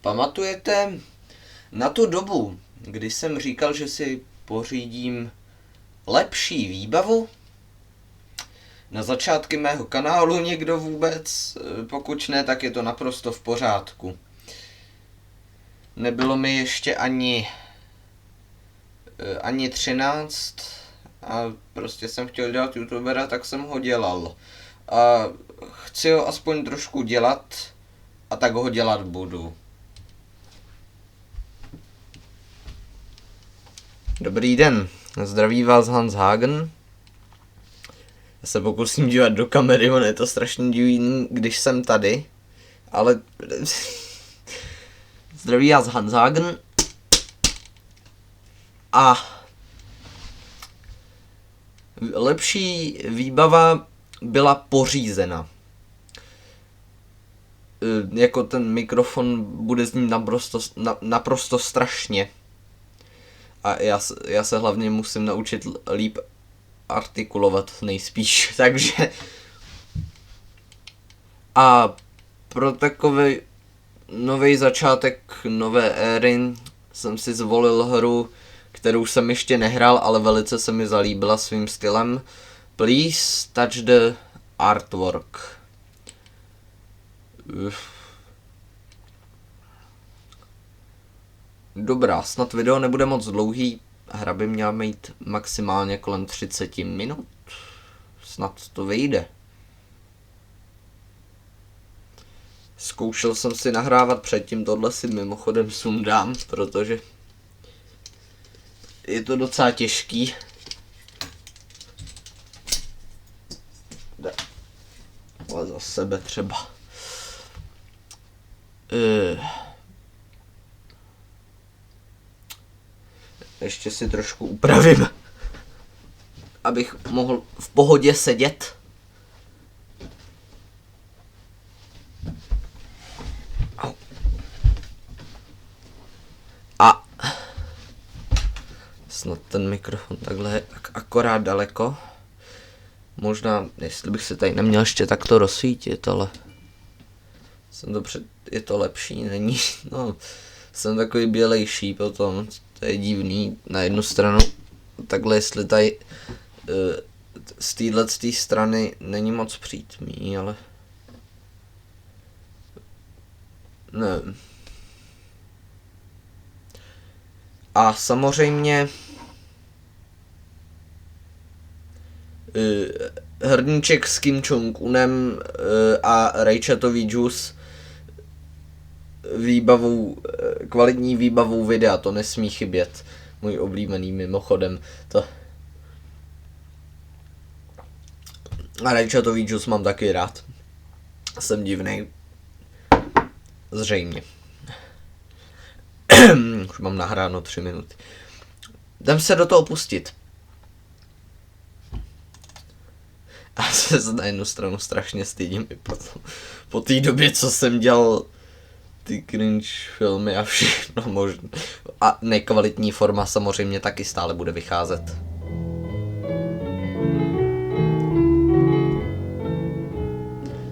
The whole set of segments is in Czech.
Pamatujete na tu dobu, kdy jsem říkal, že si pořídím lepší výbavu? Na začátky mého kanálu někdo vůbec? Pokud ne, tak je to naprosto v pořádku. Nebylo mi ještě ani 13 a prostě jsem chtěl dělat youtubera, tak jsem ho dělal. A chci ho aspoň trošku dělat a tak ho dělat budu. Dobrý den, zdraví vás Hans Hagen. Já se pokusím dívat do kamery, on je to strašně divný, když jsem tady, ale zdraví vás Hans Hagen. A lepší výbava byla pořízena. Jako ten mikrofon bude znít naprosto strašně. A já se hlavně musím naučit líp artikulovat nejspíš, takže... A pro takový nový začátek nové éry jsem si zvolil hru, kterou jsem ještě nehrál, ale velice se mi zalíbila svým stylem. Please touch the artwork. Dobrá, snad video nebude moc dlouhý. Hra by měla mít maximálně kolem 30 minut. Snad to vyjde. Zkoušel jsem si nahrávat předtím, tohle si mimochodem sundám, protože je to docela těžký. Ale za sebe třeba. Ještě si trošku upravím, abych mohl v pohodě sedět. A snad ten mikrofon takhle je akorát daleko. Možná, jestli bych se tady neměl ještě takto rozsvítit, ale je to lepší, není, no, jsem takový bělejší potom, to je divný, na jednu stranu, takhle jestli tady z této strany není moc přítmý, ale nevím. A samozřejmě hrníček s Kim Jong-unem a rajčatový džus kvalitní výbavou videa, to nesmí chybět. Můj oblíbený mimochodem. A rajčatový džus mám taky rád. Jsem divnej. Zřejmě. Už mám nahráno 3 minuty. Jdem se do toho pustit. A se na jednu stranu strašně stydím i po té době, co jsem dělal ty cringe filmy a všechno možné. A nekvalitní forma samozřejmě taky stále bude vycházet.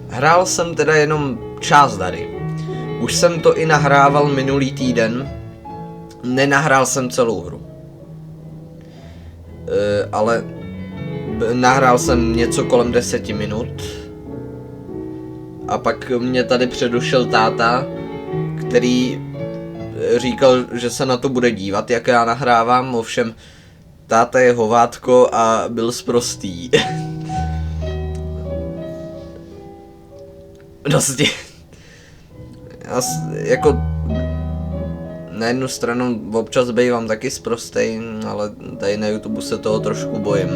Hrál jsem teda jenom část hry. Už jsem to i nahrával minulý týden. Nenahrál jsem celou hru. Ale nahrál jsem něco kolem 10 minut. A pak mě tady předušel táta, který říkal, že se na to bude dívat, jak já nahrávám, ovšem táta je hovátko a byl sprostý. Dosti. Jako na jednu stranu občas bývám taky sprostej, ale tady na YouTube se toho trošku bojím.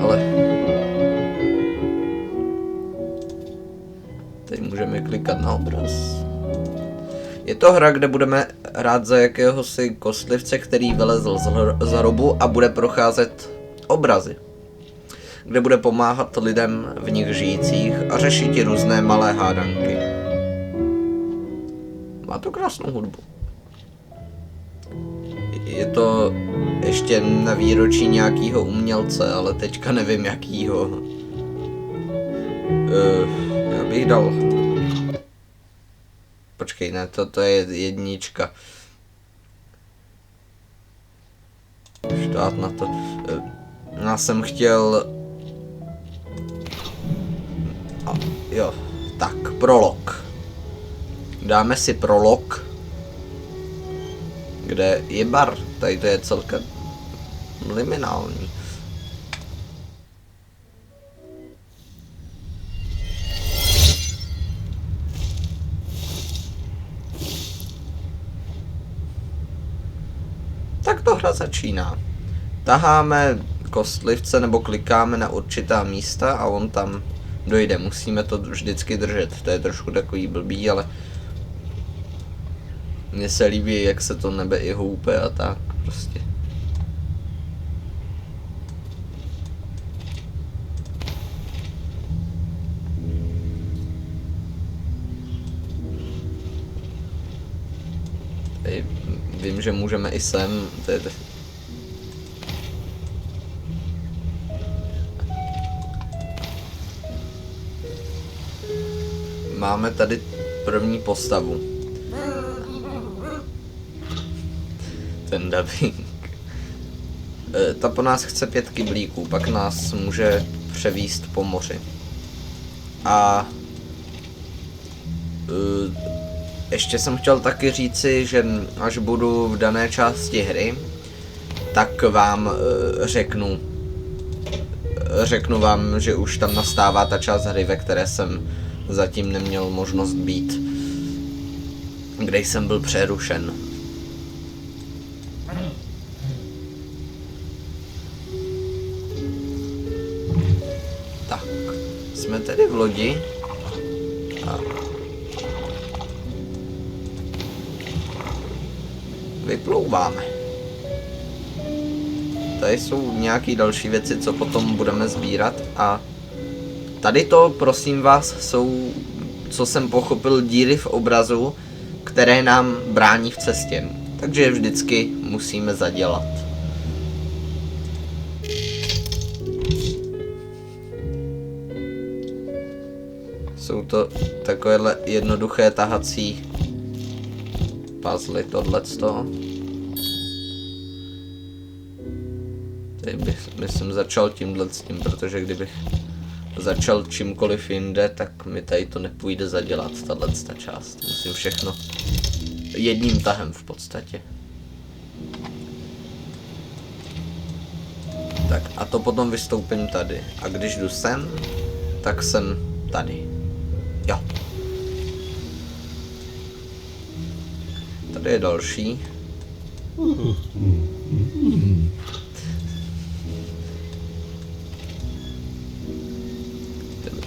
Ale teď můžeme klikat na obraz. Je to hra, kde budeme hrát za jakéhosi kostlivce, který vylezl z hrobu a bude procházet obrazy, kde bude pomáhat lidem v nich žijících a řešit i různé malé hádanky. Má to krásnou hudbu. Je to ještě na výročí nějakého umělce, ale teďka nevím jakýho. Já bych dal Počkej, ne, to je jednička. Štát na to. Já jsem chtěl... Jo, tak, prolog. Dáme si prolog. Kde je bar? Tady to je celkem liminální. Tak to hra začíná. Taháme kostlivce nebo klikáme na určitá místa a on tam dojde. Musíme to vždycky držet. To je trošku takový blbý, ale mně se líbí, jak se to nebe i houpe a tak prostě. Tady vím, že můžeme i sem. Máme tady první postavu. Ten dubbing. Ta po nás chce 5 kyblíků, pak nás může převíst po moři. A ještě jsem chtěl taky říci, že až budu v dané části hry, tak vám řeknu vám, že už tam nastává ta část hry, ve které jsem zatím neměl možnost být, kde jsem byl přerušen. Tak, jsme tedy v lodi a vyplouváme. Tady jsou nějaké další věci, co potom budeme sbírat a tady to, prosím vás, jsou, co jsem pochopil, díry v obrazu, které nám brání v cestě. Takže je vždycky musíme zadělat. Jsou to takovéhle jednoduché tahací puzzle, tohleto. Tady bych začal tímhle s tím, protože kdybych začal čímkoliv jinde, tak mi tady to nepůjde zadělat, tato část. Musím všechno jedním tahem v podstatě. Tak a to potom vystoupím tady. A když jdu sem, tak jsem tady. Jo. Tady je další.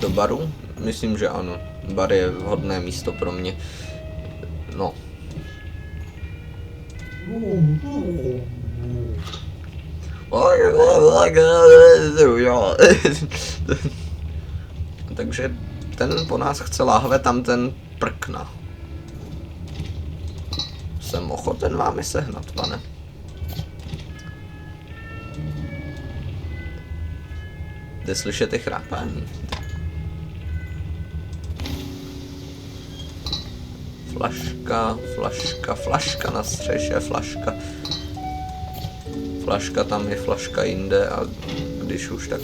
Do baru? Myslím, že ano. Bar je vhodné místo pro mě. No. Takže ten po nás chce láhve, tam ten prkna. Jsem ochoten vám je sehnat, pane. Jde slyšet i chrápání. Flaška na střeše, flaška. Flaška tam je, flaška jinde a když už tak...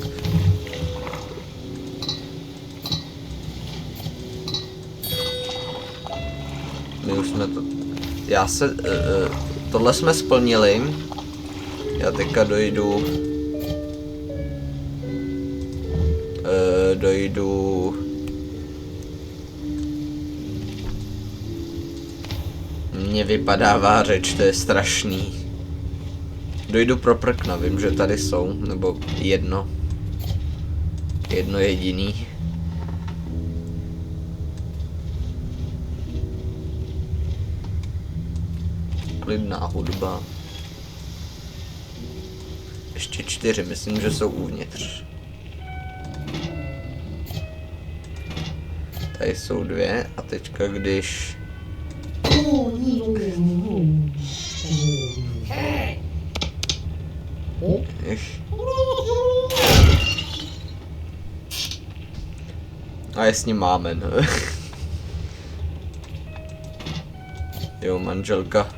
My už jsme to... tohle jsme splnili. Já teďka dojdu... Mně vypadává řeč, to je strašný. Dojdu pro prkna, vím, že tady jsou, nebo jedno jediný. Klidná hudba. Ještě 4, myslím, že jsou uvnitř. Tady jsou 2 a teďka když... A je s ním máme, no. Jo, manželka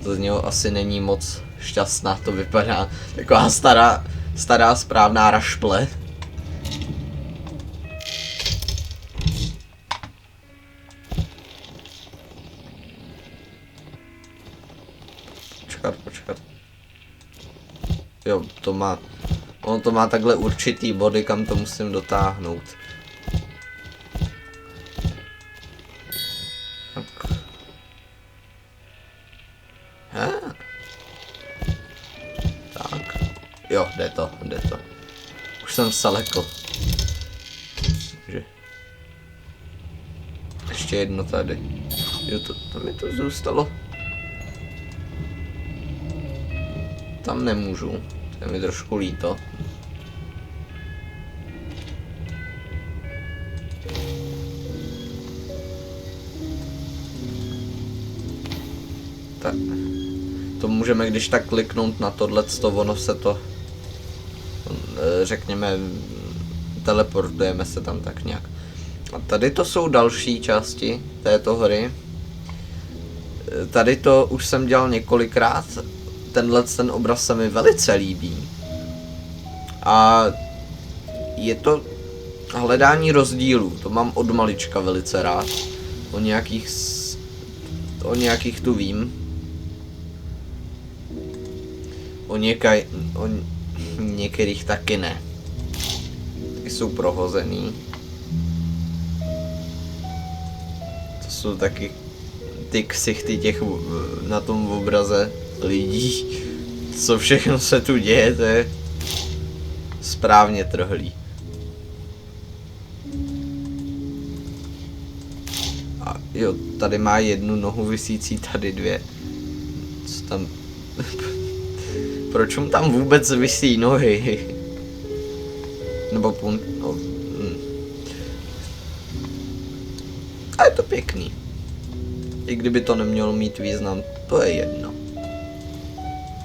z něho asi není moc šťastná, to vypadá. Taková stará správná rašple. Počkat. Jo, ono to má takhle určitý body, kam to musím dotáhnout. Tak. Jo, jde to. Už jsem se lekl. Ještě jedno tady. Jo, to mi to zůstalo. Tam nemůžu. To je mi trošku líto. Tak. To můžeme když tak kliknout na tohleto, ono se to, řekněme, teleportujeme se tam tak nějak. A tady to jsou další části této hry. Tady to už jsem dělal několikrát. Ten obraz se mi velice líbí. A je to hledání rozdílů. To mám od malička velice rád. O nějakých tu vím. O některých taky ne. Ty jsou prohozený. To jsou taky ty ksichty těch na tom obraze lidí. Co všechno se tu děje, to je správně trhlý. A jo, tady má jednu nohu visící, tady dvě. Co tam... Proč mu tam vůbec visí nohy? Nebo no, A je to pěkný. I kdyby to nemělo mít význam, to je jedno.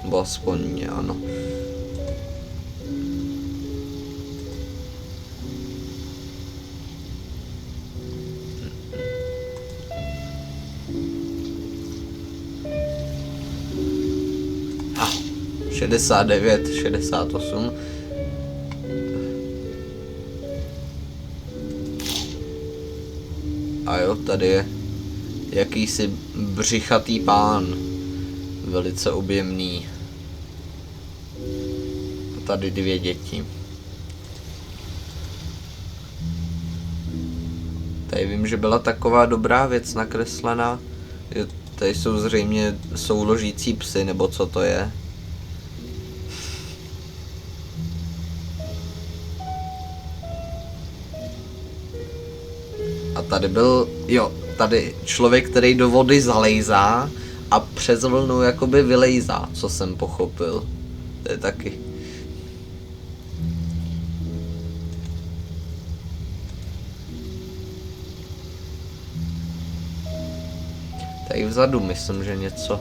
Nebo aspoň mě, ano. A 69, 68. A jo, tady je jakýsi břichatý pán. Velice objemný. A tady dvě děti. Tady vím, že byla taková dobrá věc nakreslená. Tady jsou zřejmě souložící psy, nebo co to je. A tady byl, jo, tady člověk, který do vody zalejzá a přes vlnu jakoby vylejzá, co jsem pochopil. To je taky. Tady vzadu myslím, že něco.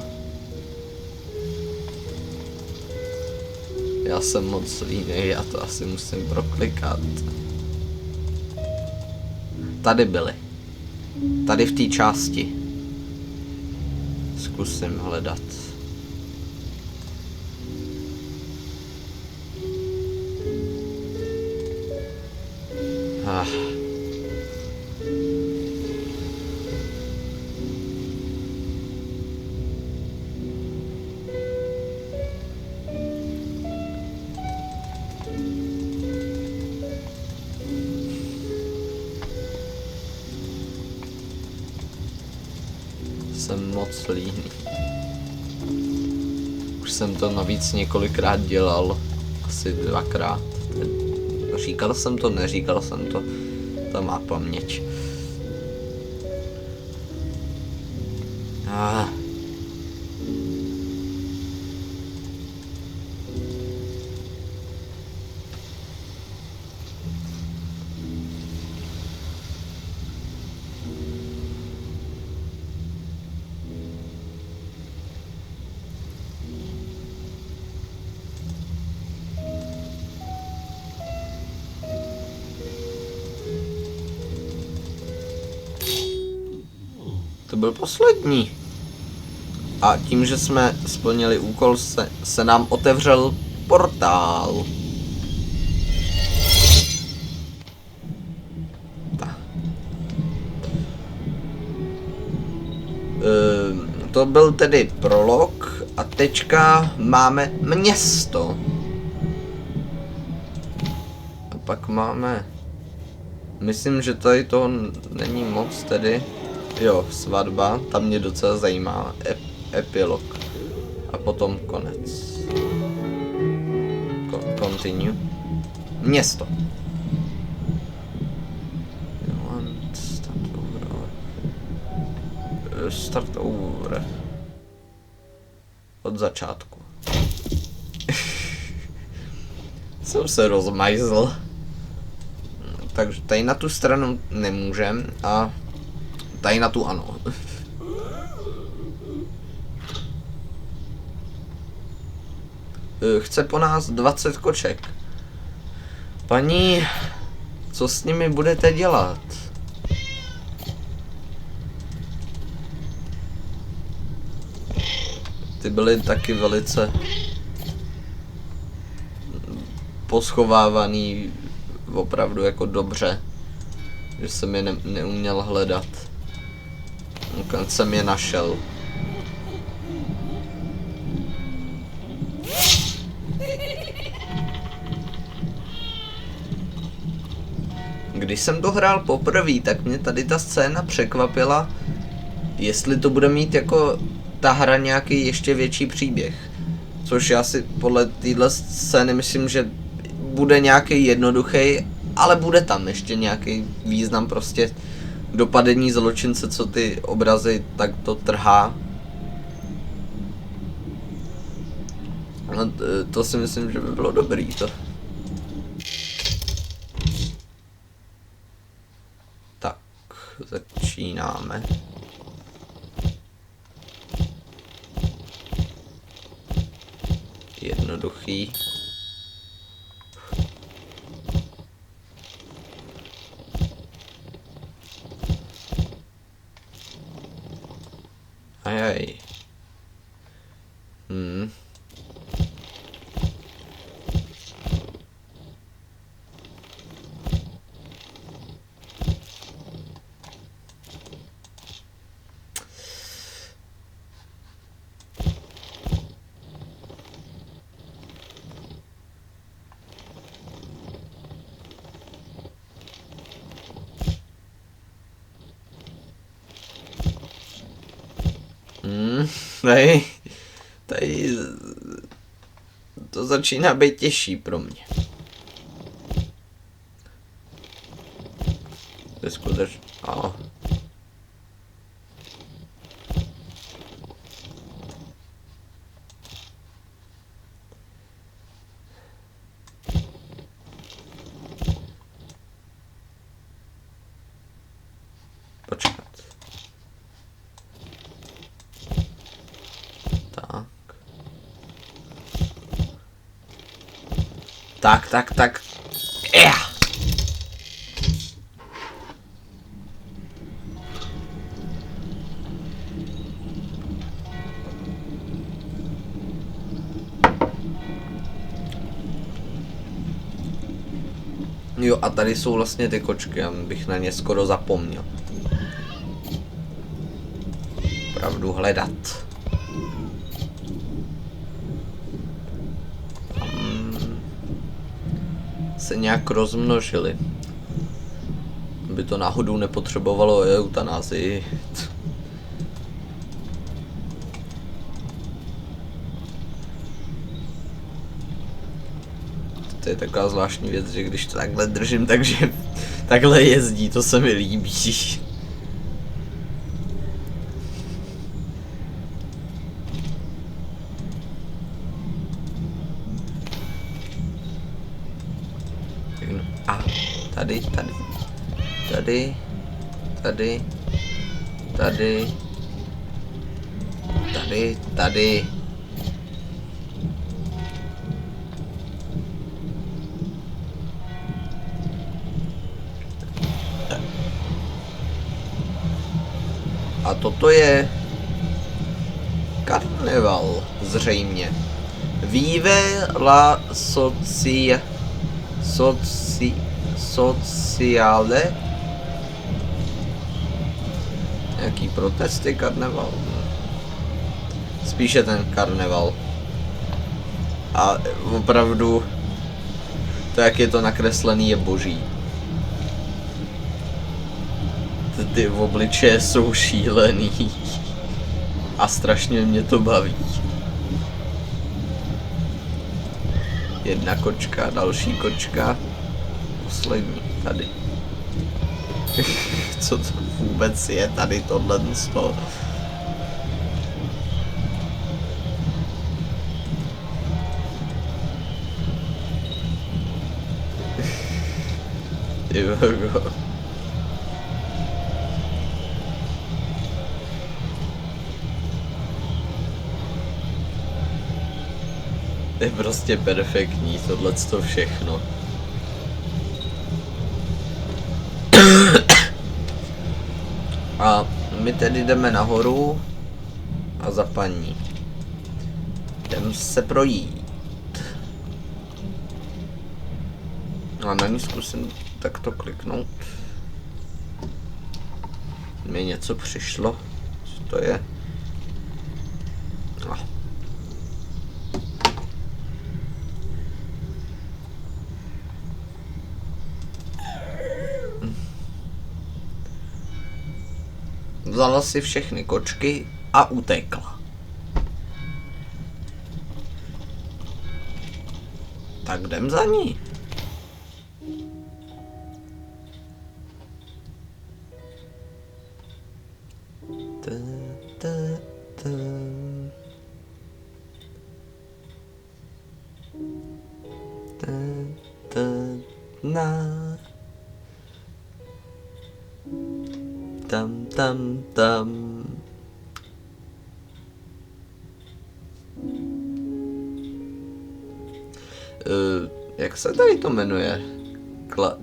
Já jsem moc línej, já to asi musím proklikat. Tady byly. Tady v té části. Zkusím hledat. Jsem moc líný. Už jsem to navíc několikrát dělal. Asi dvakrát. Říkal jsem to, neříkal jsem to. To má paměť. To byl poslední. A tím, že jsme splnili úkol, se nám otevřel portál. To byl tedy prolog a teďka máme město. A pak máme... Myslím, že tady to není moc tedy. Jo, svatba, tam mě docela zajímá. Epilog. A potom konec. Continue. Město. Start over. Od začátku. Jsem se rozmajzl. Takže tady na tu stranu nemůžem a tady na tu ano. Chce po nás 20 koček. Paní, co s nimi budete dělat? Ty byly taky velice poschovávaný opravdu jako dobře, že jsem je neuměl hledat. Nakonec jsem je našel. Když jsem to hrál poprvé, tak mě tady ta scéna překvapila, jestli to bude mít jako ta hra nějaký ještě větší příběh. Což já si podle téhle scény myslím, že bude nějaký jednoduchý, ale bude tam ještě nějaký význam, prostě dopadení zločince, co ty obrazy tak to trhá. No, to si myslím, že by bylo dobrý to. Tak, začínáme. Jednoduchý. Ajaj. Tady to začíná být těžší pro mě. To je skutečně... Počkat. Tak. Jo, a tady jsou vlastně ty kočky, já bych na ně skoro zapomněl. Pravdu hledat. Se nějak rozmnožili. Aby to náhodou nepotřebovalo eutanázii. To je taková zvláštní věc, že když to takhle držím, takže takhle jezdí, to se mi líbí. A tady. A toto je karneval, zřejmě. Vive la sociale. Jaký protesty, karneval? Spíše ten karneval. A opravdu to, jak je to nakreslený, je boží. Ty obličeje jsou šílený. A strašně mě to baví. Jedna kočka, další kočka. Poslední, tady. Co to vůbec je tady tohle z toho? Je prostě perfektní tohleto všechno. A my tedy jdeme nahoru a za paní. Jdem se projít. A na ní zkusím takto kliknout. Mi něco přišlo. Co to je? No. Vzala si všechny kočky a utekla. Tak jdem za ní. Tam. Jak se tady to jmenuje?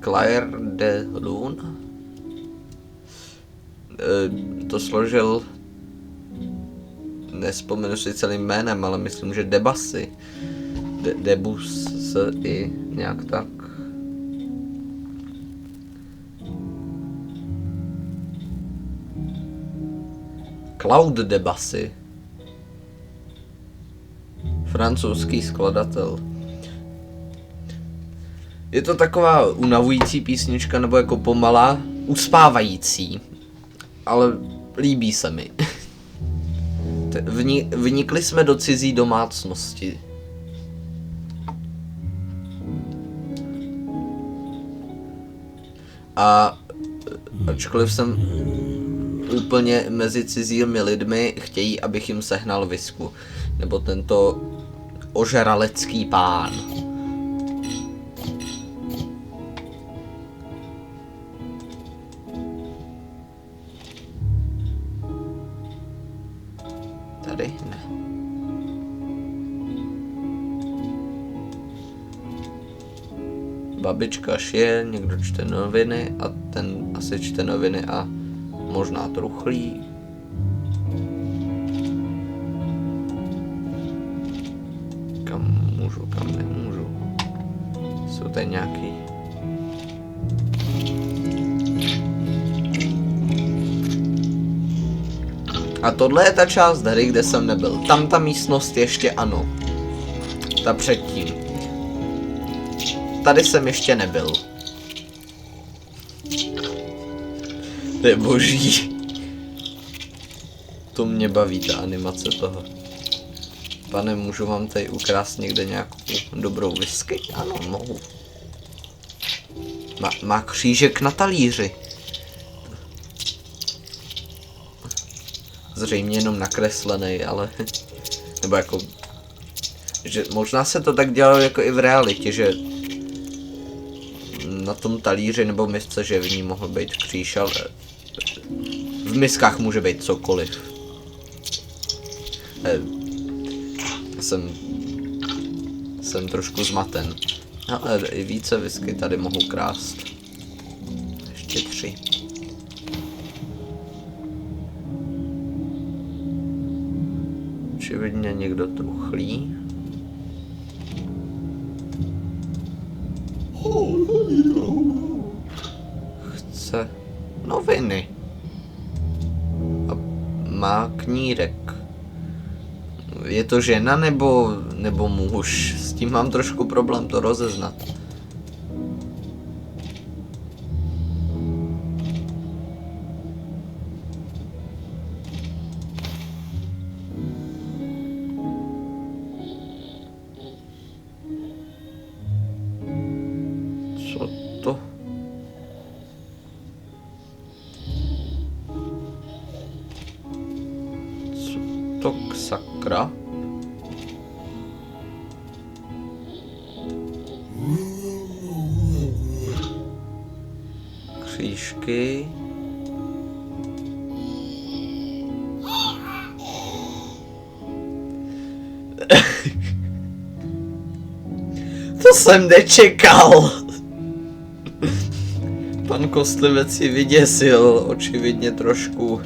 Claire de Lune? To složil, nespomenu si celým jménem, ale myslím, že Debussy. Debussy, nějak tak. Claude Debussy. Francouzský skladatel. Je to taková unavující písnička, nebo jako pomalá, uspávající. Ale líbí se mi. Vnikli jsme do cizí domácnosti. A ačkoliv jsem úplně mezi cizími lidmi, chtějí, abych jim sehnal visku. Nebo tento ožralecký pán. Tady? Ne. Babička šije, někdo čte noviny a ten asi čte noviny a možná truchlí. Kam můžu, kam nemůžu. Jsou tady nějaký. A tohle je ta část hry, kde jsem nebyl. Tam ta místnost ještě ano. Ta předtím. Tady jsem ještě nebyl. To je boží. To mě baví, ta animace toho. Pane, můžu vám tady ukrást někde nějakou dobrou whisky? Ano, mohu. Má křížek na talíři. Zřejmě jenom nakreslený, ale... Nebo jako... Že možná se to tak dělalo jako i v realitě, že... Na tom talíři nebo misce, že v ní mohl být kříž, ale... V miskách může být cokoliv. Jsem trošku zmaten. Ale i více whisky tady mohu krást. Ještě 3. Očividně někdo truchlí. Chce noviny. A má knírek. Je to žena nebo muž? S tím mám trošku problém to rozeznat. Co to? Co to k sakra? Křížky. To jsem nečekal. Pan Kostlivec si vyděsil, očividně trošku.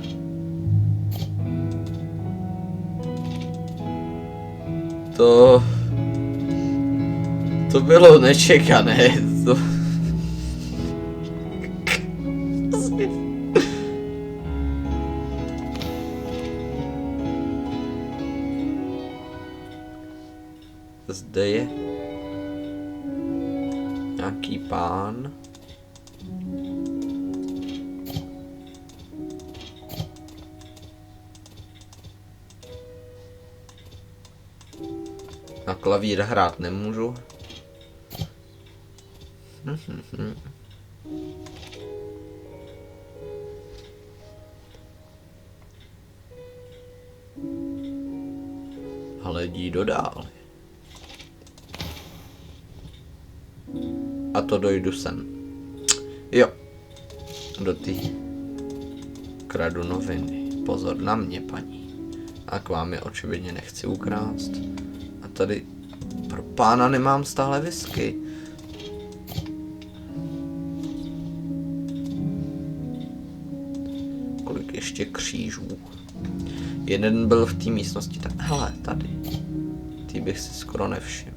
To bylo nečekané. Zde je nějaký pán. Na klavír hrát nemůžu. Hledí do dály. A to dojdu sem. Jo. Do ty. Kradu noviny. Pozor na mě, paní. A k vám je očividně nechci ukrást. A tady pro pána nemám stále whisky. Kolik ještě křížů. Jeden byl v té místnosti, tak hele, tady. Ty bych si skoro nevšiml.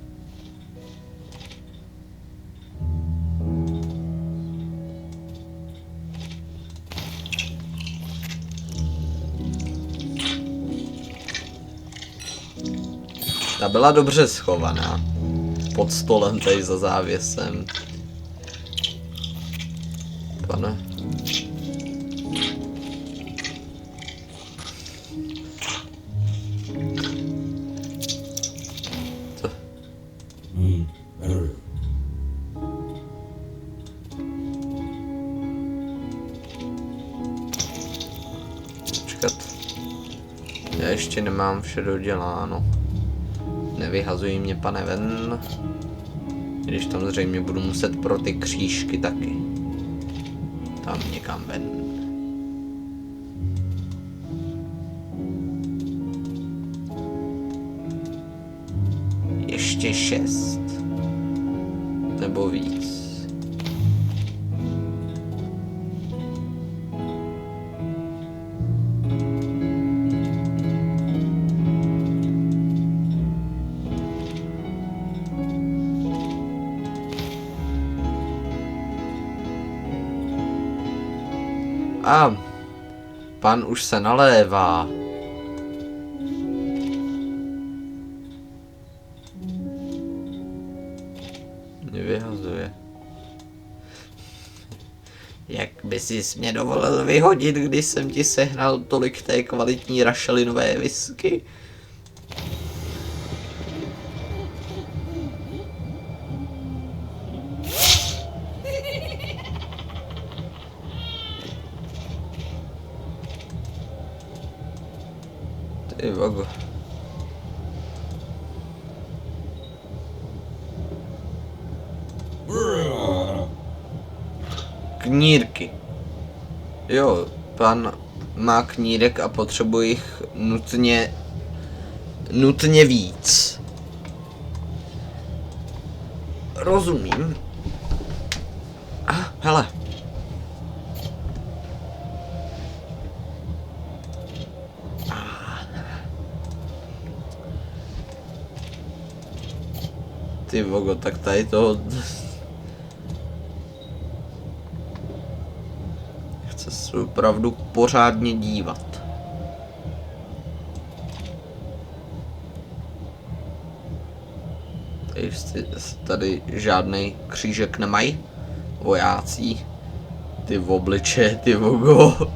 Ta byla dobře schovaná. Pod stolem tady za závěsem. Pane. Co? Počkat. Já ještě nemám vše doděláno. Nevyhazují mě, pane, ven. Když tam zřejmě budu muset pro ty křížky taky. Tam někam ven. Ještě 6. Nebo víc. A pan už se nalévá. Mě vyhazuje. Jak by sis mě dovolil vyhodit, když jsem ti sehnal tolik té kvalitní rašelinové whisky? Ty vago. Knírky. Jo, pan má knírek a potřebuje jich nutně víc. Rozumím. Hele. Ty vogo, tak tady to... Chce se opravdu pořádně dívat. Tady žádný křížek nemají. Vojáci. Ty v obliče, ty vogo.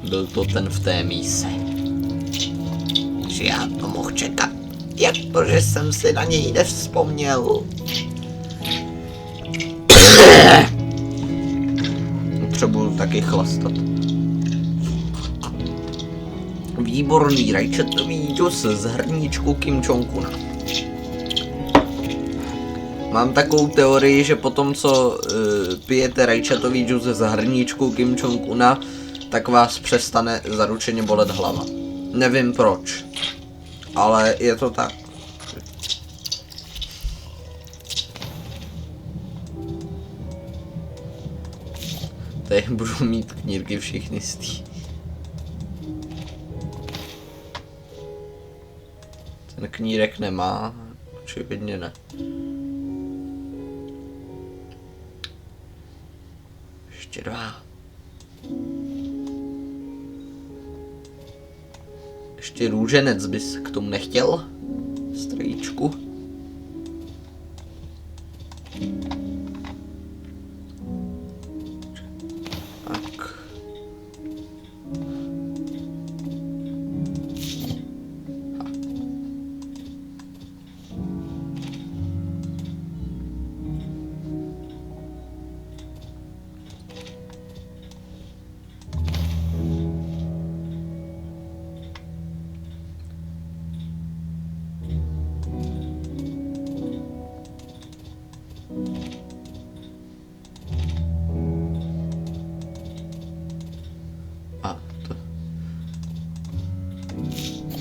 Byl to ten v té míse. Že já to mohl čekat. Jak to, že jsem si na něj nevzpomněl. Potřebuju taky chlastat. Výborný rajčatový džus z hrníčku Kim Jong-una. Mám takovou teorii, že potom co pijete rajčatový džus z hrníčku Kim Jong-una, tak vás přestane zaručeně bolet hlava. Nevím proč, ale je to tak. Tady budu mít knírky všichni stý. Ten knírek nemá, očividně ne. Ještě 2. Ještě růženec bys k tomu nechtěl? Strýčku. Tak.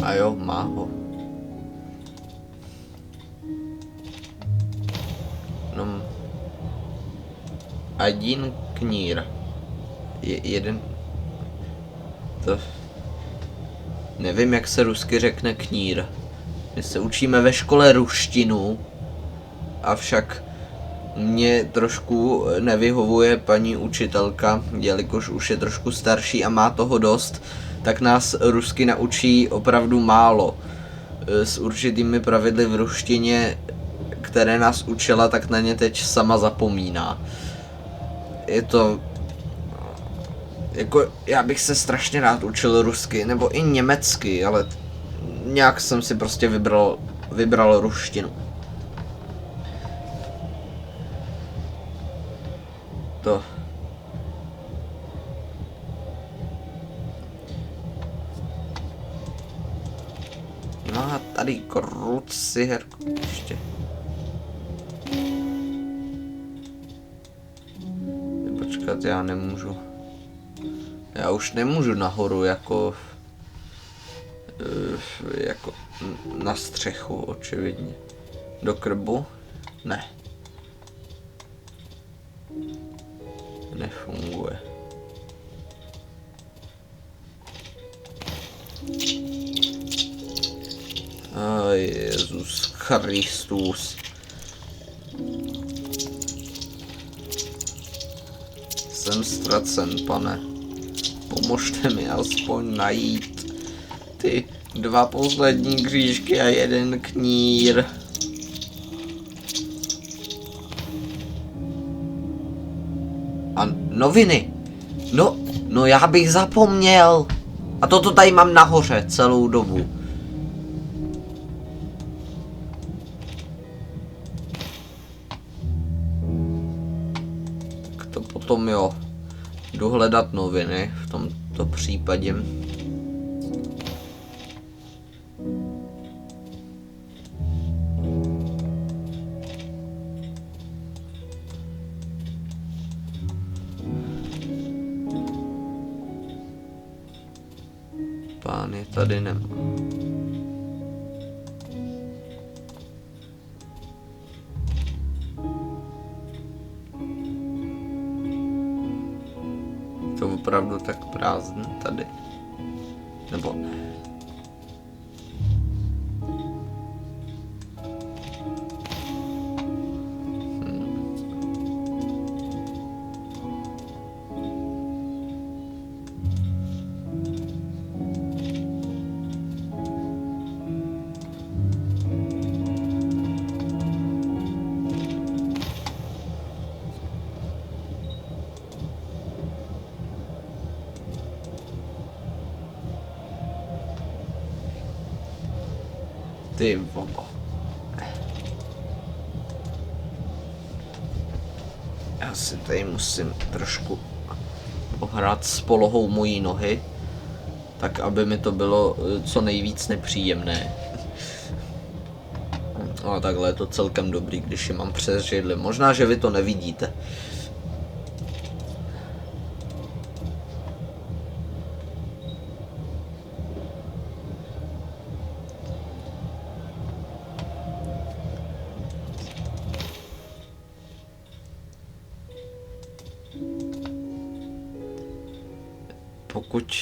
A jo, má ho. No. Один knír. Jeden. To... Nevím, jak se rusky řekne knír. My se učíme ve škole ruštinu. Avšak mě trošku nevyhovuje paní učitelka, jelikož už je trošku starší a má toho dost, tak nás rusky naučí opravdu málo. S určitými pravidly v ruštině, které nás učila, tak na ně teď sama zapomíná. Je to... Jako, já bych se strašně rád učil rusky, nebo i německy, ale nějak jsem si prostě vybral ruštinu. To... No a tady kruciherku ještě. Počkat, já nemůžu. Já už nemůžu nahoru jako na střechu, očividně. Do krbu? Ne. Nefunguje. A Jezus Christus. Jsem ztracen, pane. Pomožte mi aspoň najít ty 2 poslední křížky a 1 knír. A noviny. No já bych zapomněl. A toto tady mám nahoře celou dobu. Tak to potom jo. Jdu hledat noviny v tomto případě. Pán je tady nemá. To opravdu tak prázdné tady. Nebo ne? Ty vogo. Já si tady musím trošku ohrát s polohou mojí nohy, tak aby mi to bylo co nejvíc nepříjemné. No takhle je to celkem dobrý, když je mám přes židli. Možná, že vy to nevidíte. Pokud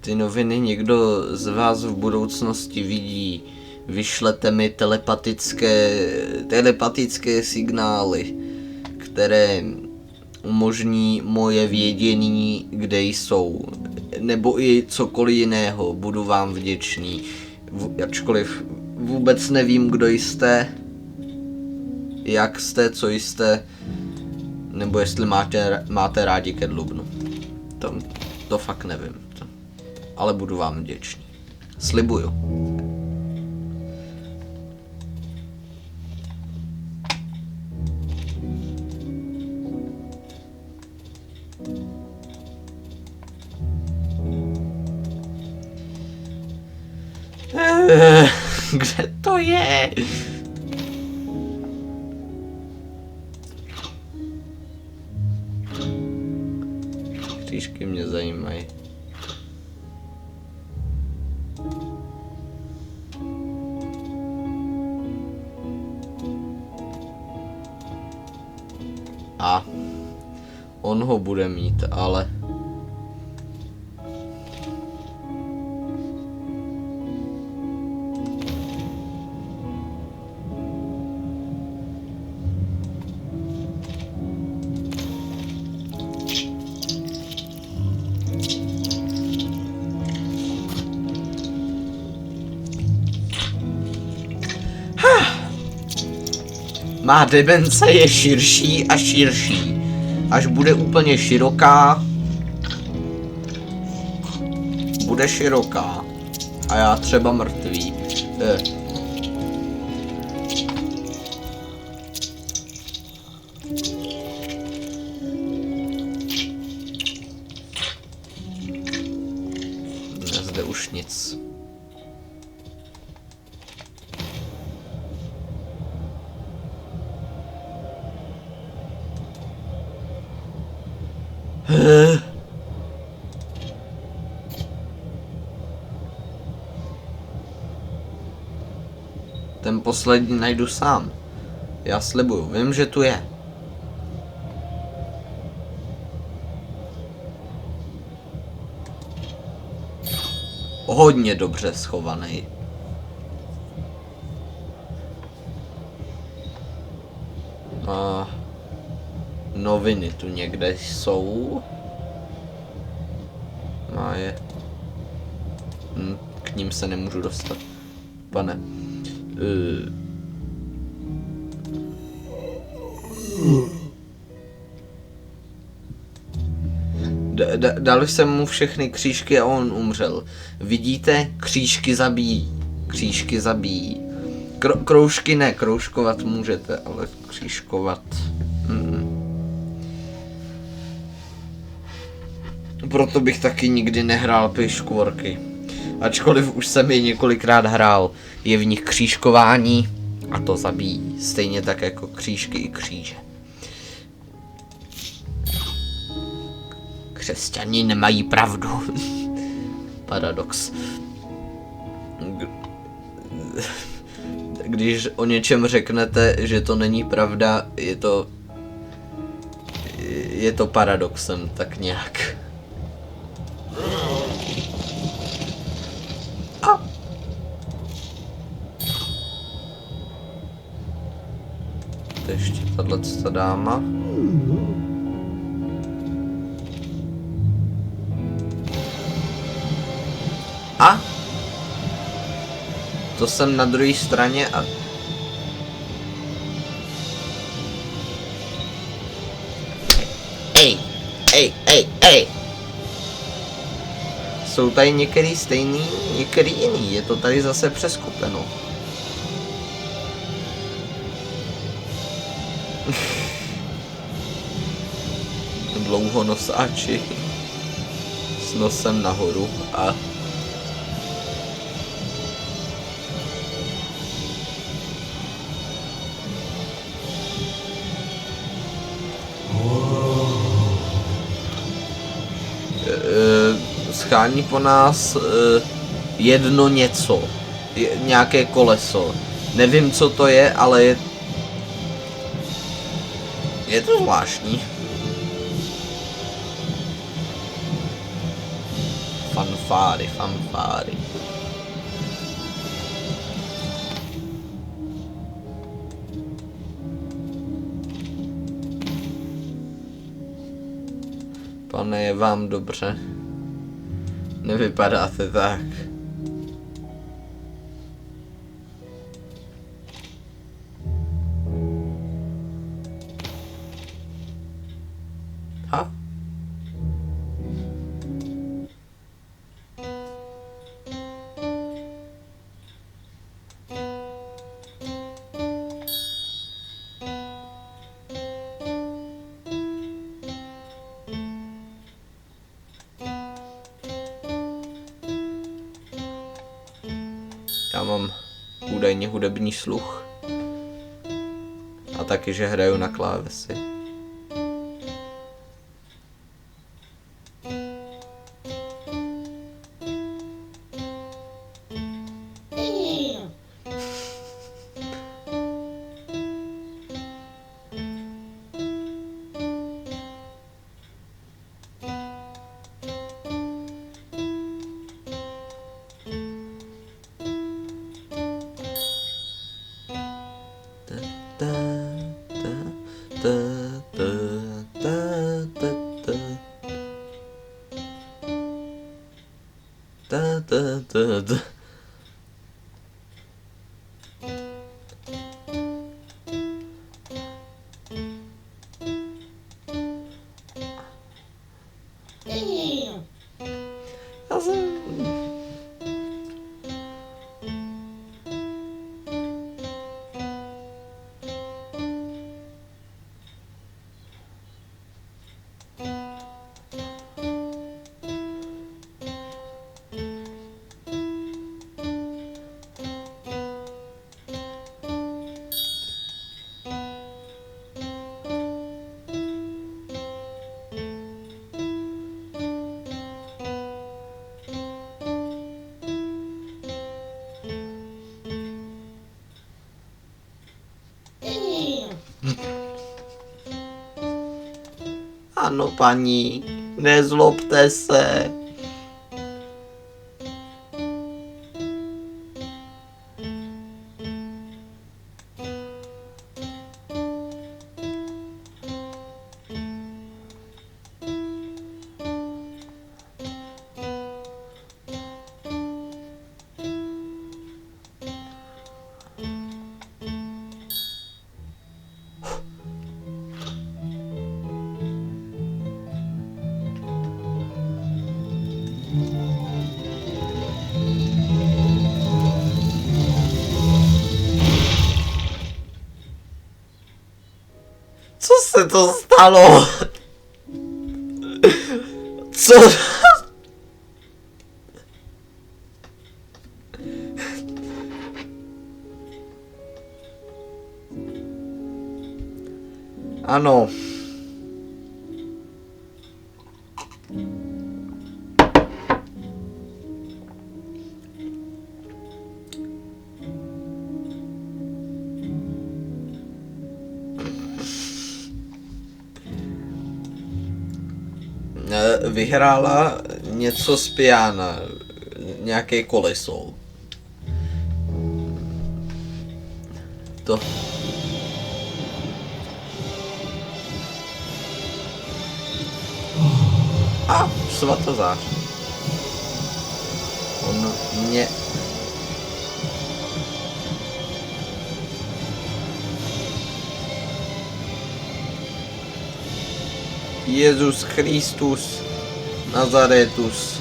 ty noviny někdo z vás v budoucnosti vidí, vyšlete mi telepatické signály, které umožní moje vědění, kde jsou, nebo i cokoliv jiného, budu vám vděčný. Ačkoliv vůbec nevím, kdo jste, jak jste, co jste, nebo jestli máte rádi kedlubnu. To fakt nevím, ale budu vám vděčný. Slibuju. Kde to je? Křížky mě zajímají. A on ho bude mít, ale má demence je širší a širší. Až bude úplně široká, bude široká. A já třeba mrtvý. Zde už nic. Ten poslední najdu sám. Já slibuju, vím, že tu je. Hodně dobře schovaný. A noviny tu někde jsou. Má je. K ním se nemůžu dostat. Pane. Dali jsem mu všechny křížky a on umřel. Vidíte? Křížky zabíjí. Křížky zabíjí. Kroužky ne, kroužkovat můžete, ale křížkovat. Proto bych taky nikdy nehrál piškvorky. Ačkoliv už jsem je několikrát hrál. Je v nich křížkování a to zabíjí. Stejně tak jako křížky i kříže. Křesťani nemají pravdu. Paradox. Když o něčem řeknete, že to není pravda, je to paradoxem, tak nějak. A. To ještě tato dáma. A to jsem na druhé straně a ej. Jsou tady některý stejný, některý jiný, je to tady zase přeskupeno. Dlouhonosáči s nosem nahoru a schání po nás jedno něco, nějaké koleso. Nevím, co to je, ale je to zvláštní. Fanfáry. Pane, je vám dobře? Nevypadáte tak. Ha? Já mám údajně hudební sluch. A taky, že hraju na klávesi. Ano, paní, nezlobte se. Co se to stalo? Co? Ano. vyhrála něco z piana, nějaké koleso. To... A, svatozář. On mě... Jezus Christus Nazaretus.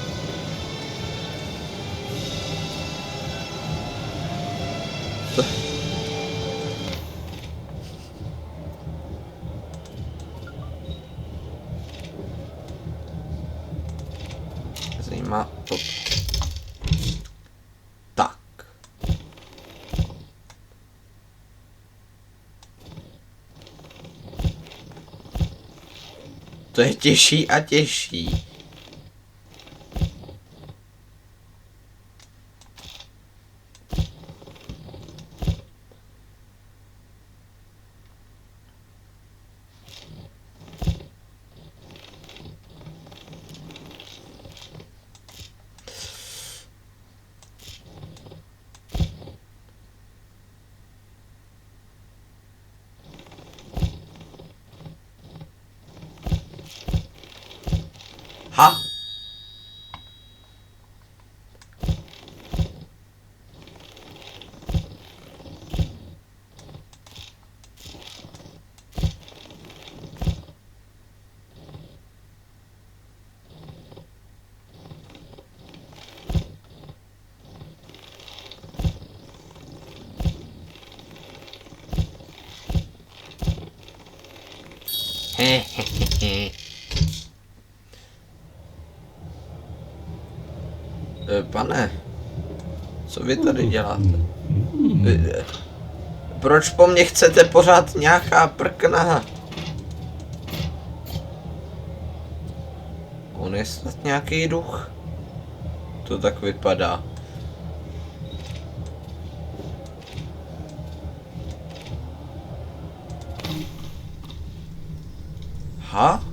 Zajímá to. Tak. To je těžší a těžší. Ha? Pane, co vy tady děláte? Proč po mně chcete pořád nějaká prkna? On je snad nějaký duch? To tak vypadá. Ha?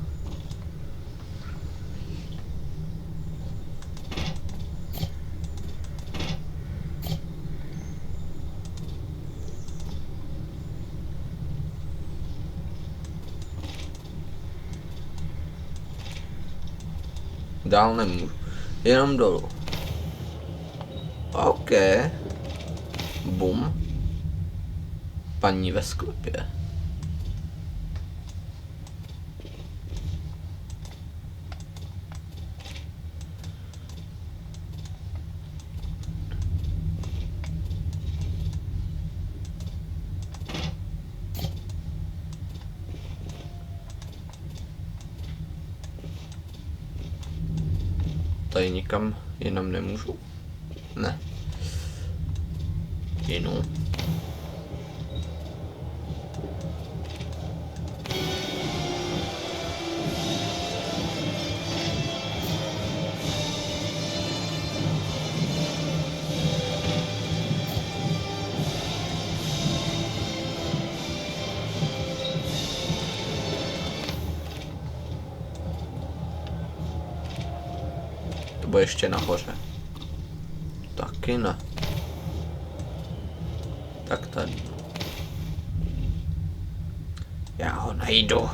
Dál nemůžu. Jenom dolů. OK. Bum. Paní ve sklepě. Tady nikam jinam nemůžu? Ne. Jinou. Nebo ještě nahoře. Taky ne. Tak tady. Já ho najdu.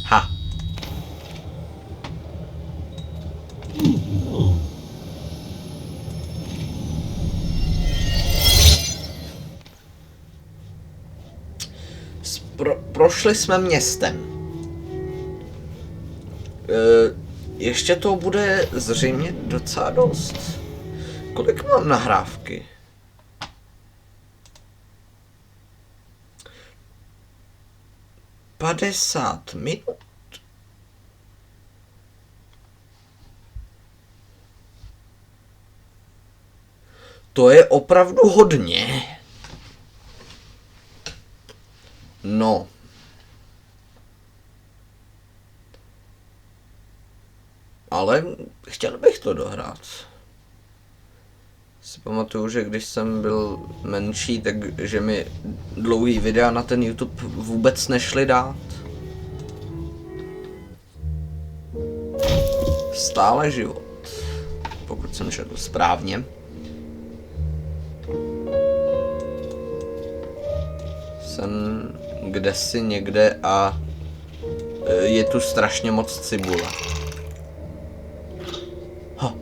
Ha. Prošli jsme městem. Ještě to bude zřejmě docela dost. Kolik mám nahrávky? Padesát minut? To je opravdu hodně. No. Ale chtěl bych to dohrát. si pamatuju, že když jsem byl menší, takže mi dlouhý videa na ten YouTube vůbec nešli dát. Stále život, pokud jsem četl správně. Jsem kdesi někde a je tu strašně moc cibule. Ha.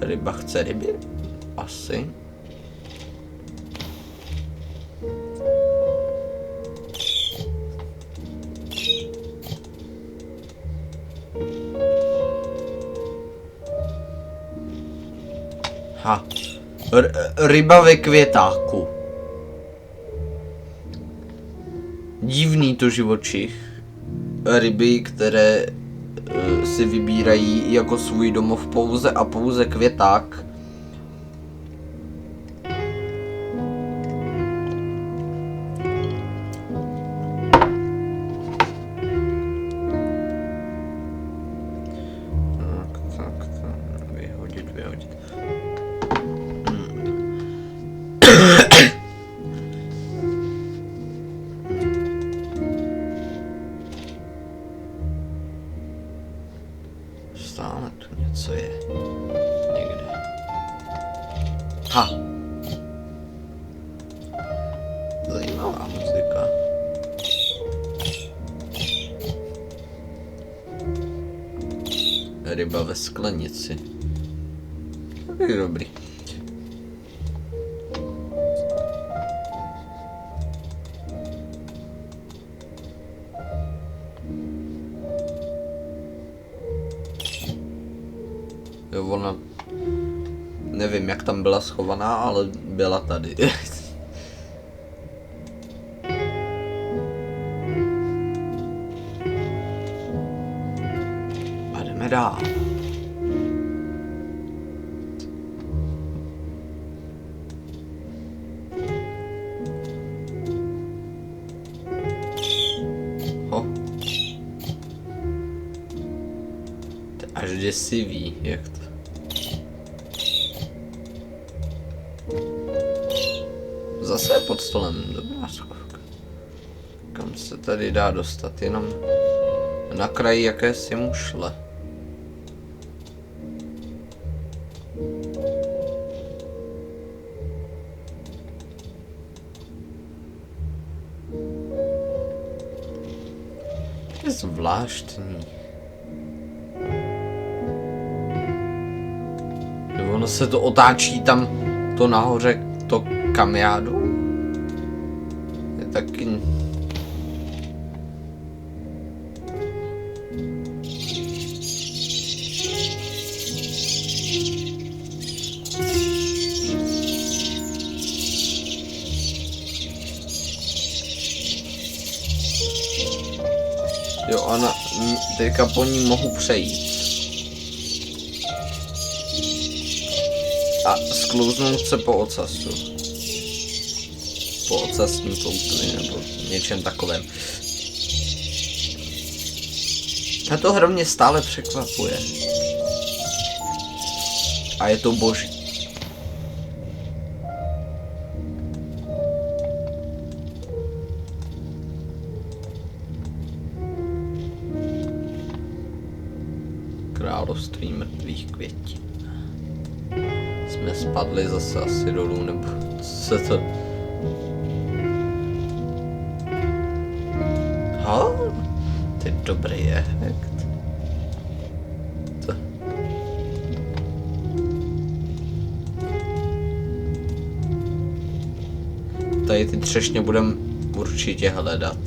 Ryba chce ryby? Asi. Ha. Ryba ve květáku. Divný to živočich. Ryby, které si vybírají jako svůj domov pouze a pouze květák. Tak, vyhodit. Stále tu něco je. Někde. Ha! Zajímavá muzika. Ryba ve sklenici. Tak je dobrý. Jo, ona... Nevím, jak tam byla schovaná, ale byla tady. A jdeme dál. Ho. To je až děsivý, jak to. Zase je pod stolem, dobrá schovka. Kam se tady dá dostat, jenom na kraji jakési mušle. Je zvláštní. Ono se to otáčí tam, to nahoře, to kam já jdu. Je taky... Jo, ona, teďka po ní mohu přejít. A sklouznout se po ocasu. Po ocasním ploutvi nebo něčem takovém. Tato hra mě stále překvapuje. A je to boží. Království mrtvých květin. Jsme spadli zase asi dolů, nebo co se to... Ha? To je dobrý efekt. To... Tady ty třešně budem určitě hledat.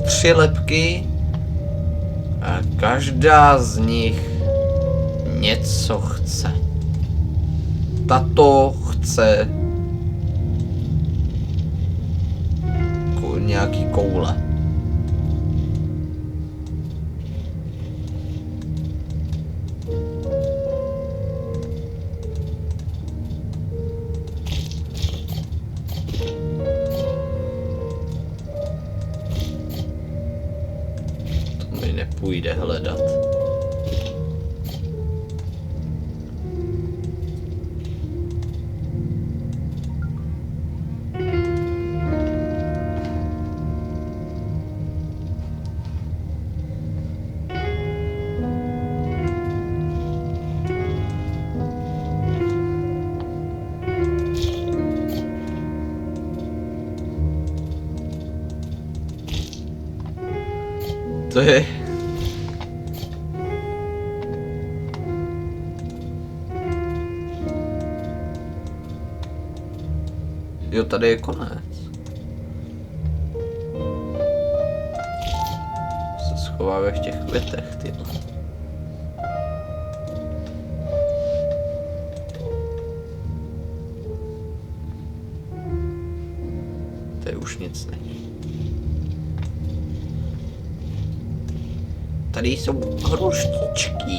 Tři lebky a každá z nich něco chce. Tato chce nějaký koule. půjde hledat. To je... Jo, tady je konec. Se schováme v těch květech, tyhle. Tady už nic není. Tady jsou hruštičky.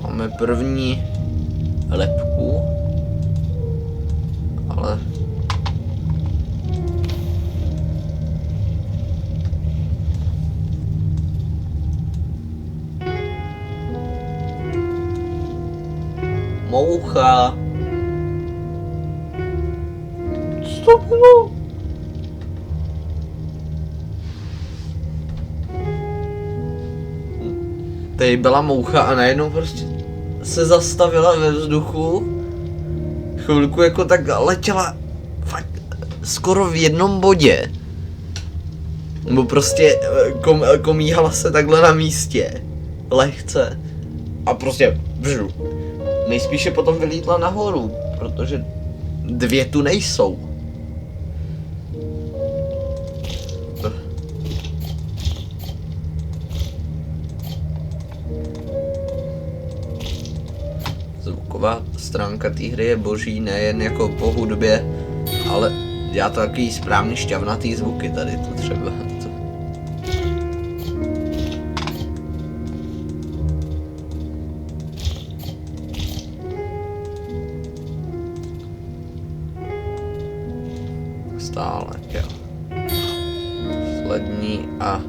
Máme první lepku. Ale... Moucha. Co to bylo? Tady byla moucha a najednou prostě se zastavila ve vzduchu. Chvilku jako tak letěla fakt skoro v jednom bodě. Nebo prostě komíhala se takhle na místě. Lehce. A prostě bžu. Nejspíše potom vylítla nahoru, protože dvě tu nejsou. Zvuková stránka té hry je boží, nejen jako po hudbě, ale dělá to takový správně šťavnatý zvuky tady to třeba. Stále, jo. Slední a...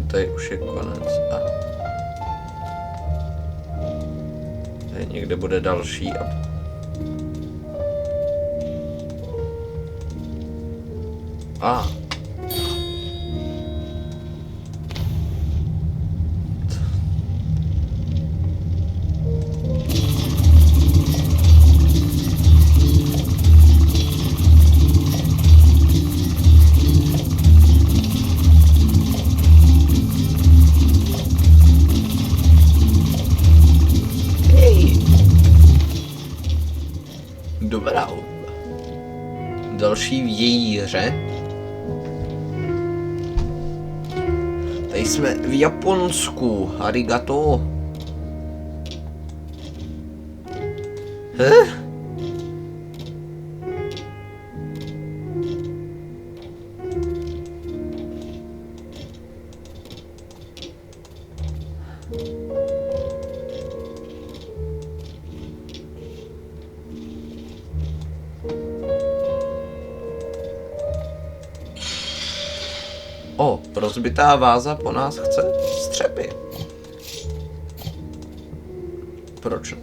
Tady už je konec a... Tady někde bude další a... A... Dobrá hudba. Další vějíře. Tady jsme v Japonsku. Arigato. O, rozbitá váza po nás chce střepy. Proč?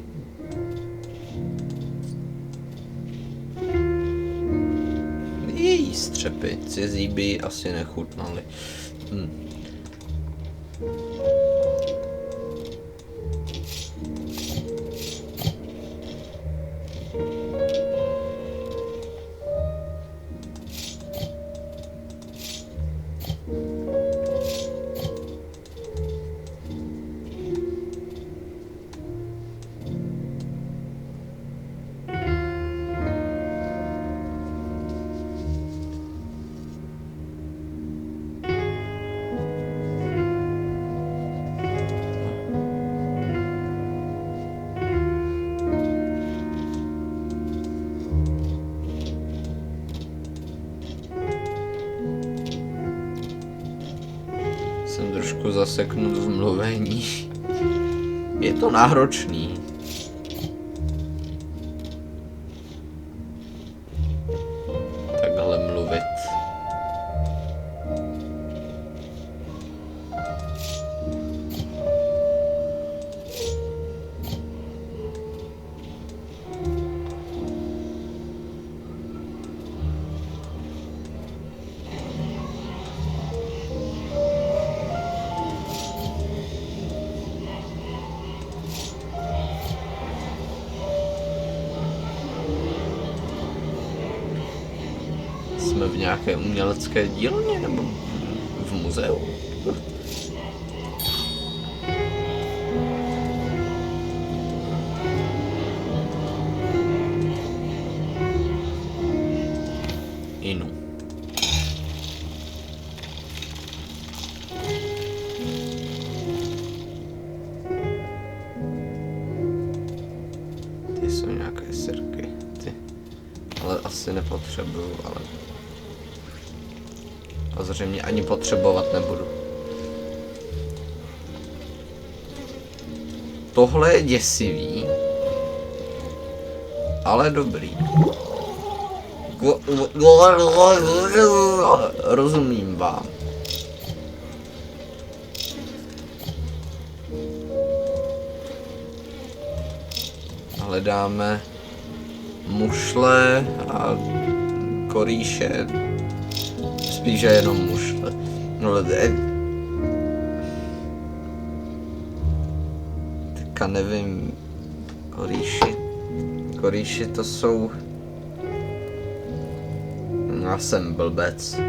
Její střepy cizí by jí asi nechutnaly. Jsem trošku zaseknut v mluvení. Je to náročný. jsme v nějaké umělecké dílně nebo v muzeu? Inu. Ty jsou nějaké sirky. Ty. Ale asi nepotřebuju, ale... A zřejmě ani potřebovat nebudu. Tohle je děsivý. Ale dobrý. Rozumím vám. Hledáme mušle a korýše. Spíše jenom mušle. No, teďka nevím. Korýši to jsou... Já jsem blbec.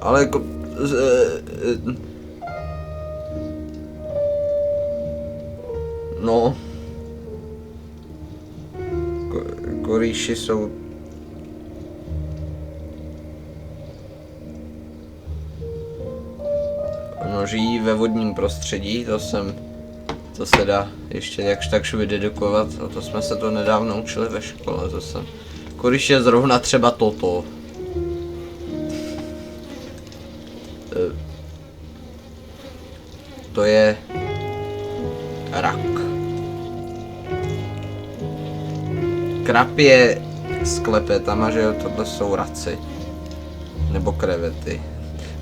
Ale jako... No... Korýši jsou... No, žijí ve vodním prostředí, to se dá ještě jakž takž vydedukovat, a to jsme se to nedávno učili ve škole, to jsem... Korýš je zrovna třeba toto. To je... rak. Krab je s klepetama, že jo, tohle jsou raci. Nebo krevety.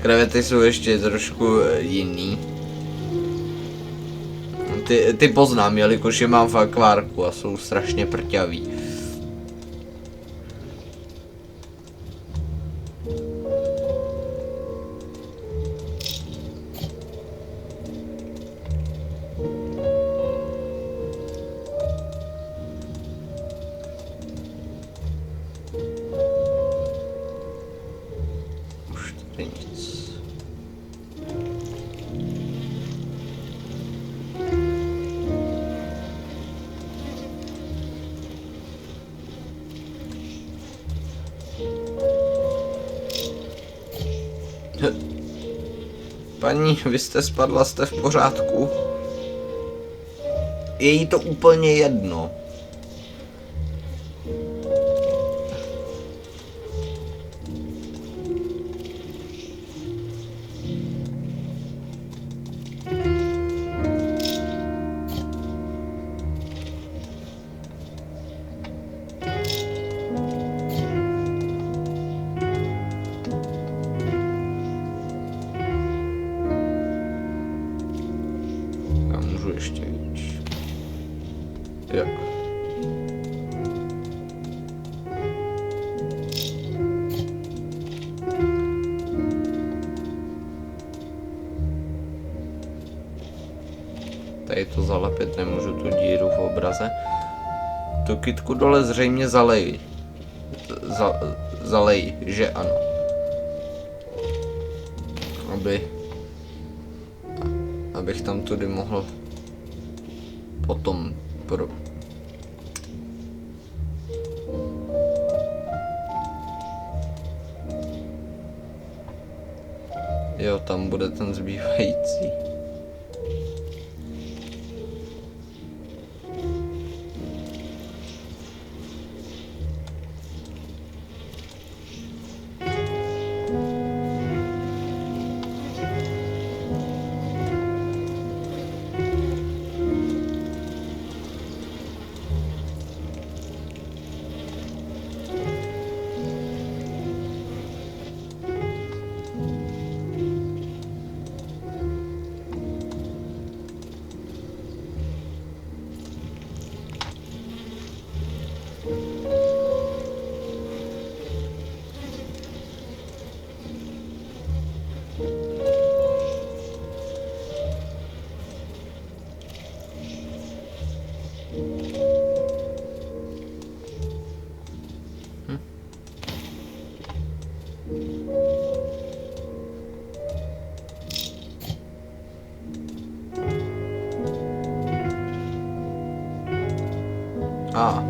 Krevety jsou ještě trošku jiný. Ty poznám, jelikož je mám v akvárku a jsou strašně prťavý. Už tady nic. Paní, vy jste spadla, jste v pořádku? Je jí to úplně jedno. Ještě víc. Jak? Tady to zalepit nemůžu, tu díru v obraze. Tu kytku dole zřejmě zalej. Zalej, že ano. Abych tam tudy mohl potom Jo, tam bude ten zbývající. A.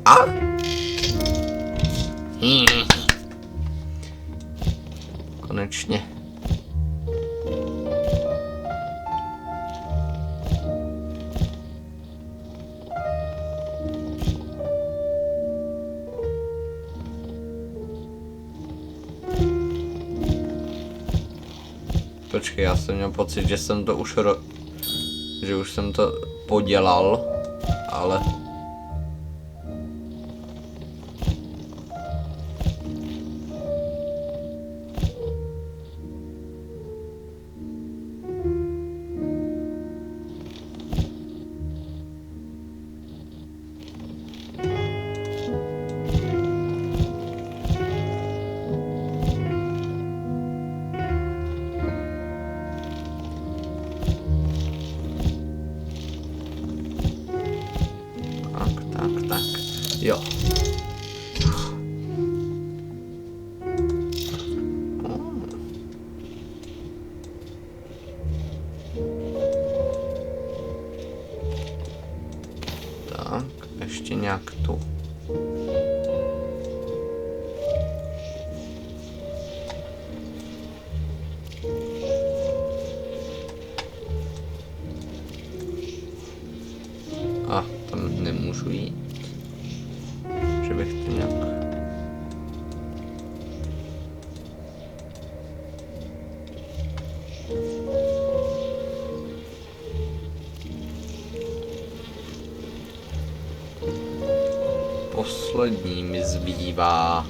A? Konečně. Počkej, já jsem měl pocit, že jsem to už že už jsem to podělal, ale... Tak, jo. Tak, ještě nějak tu. A, tam nemůžu jít. Že bych to nějak... Poslední mi zbývá.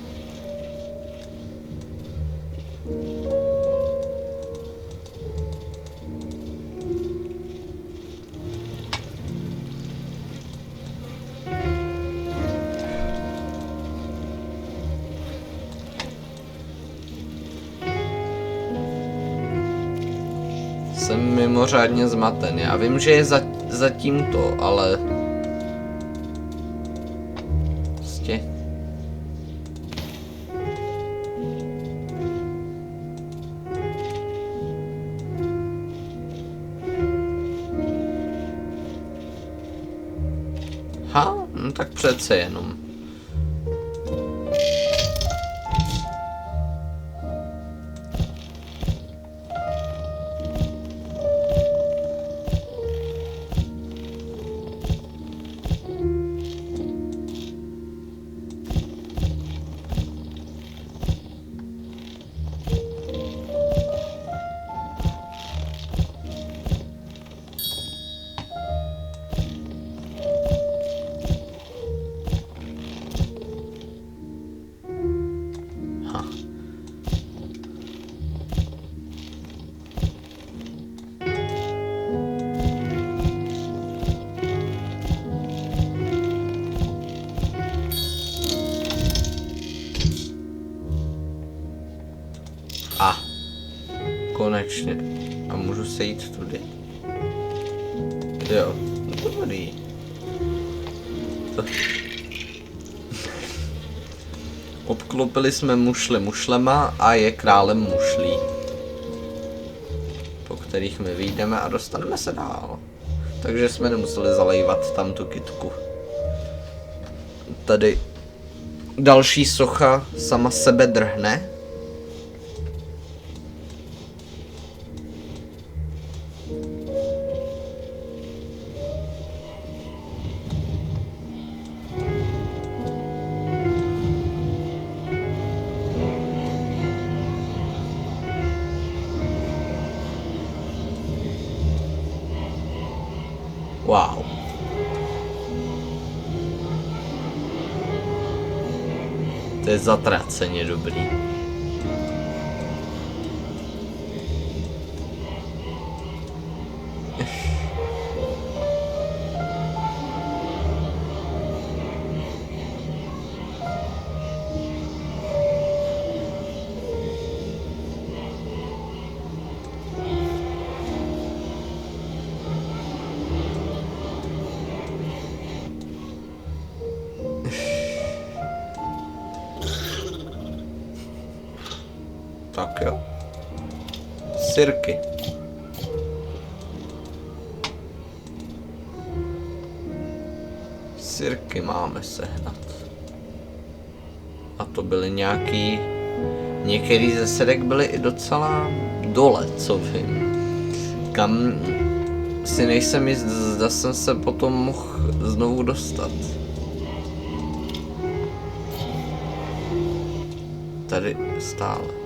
Jsem mimořádně zmaten. Já vím, že je za tímto, ale... Prostě... No tak přece jenom. A konečně. A můžu se jít tudy? Jo, dobrý. Obklopili jsme mušli mušlema a je králem mušlí, po kterých my vyjdeme a dostaneme se dál. Takže jsme nemuseli zalejvat tam tu kytku. Tady další socha sama sebe drhne. Wow. To je zatraceně dobrý. sirky. Sirky máme sehnat. A to byly nějaký... Některý ze sirek byly i docela dole, co vím. Kam si nejsem jist, zda jsem se potom mohl znovu dostat. Tady stále.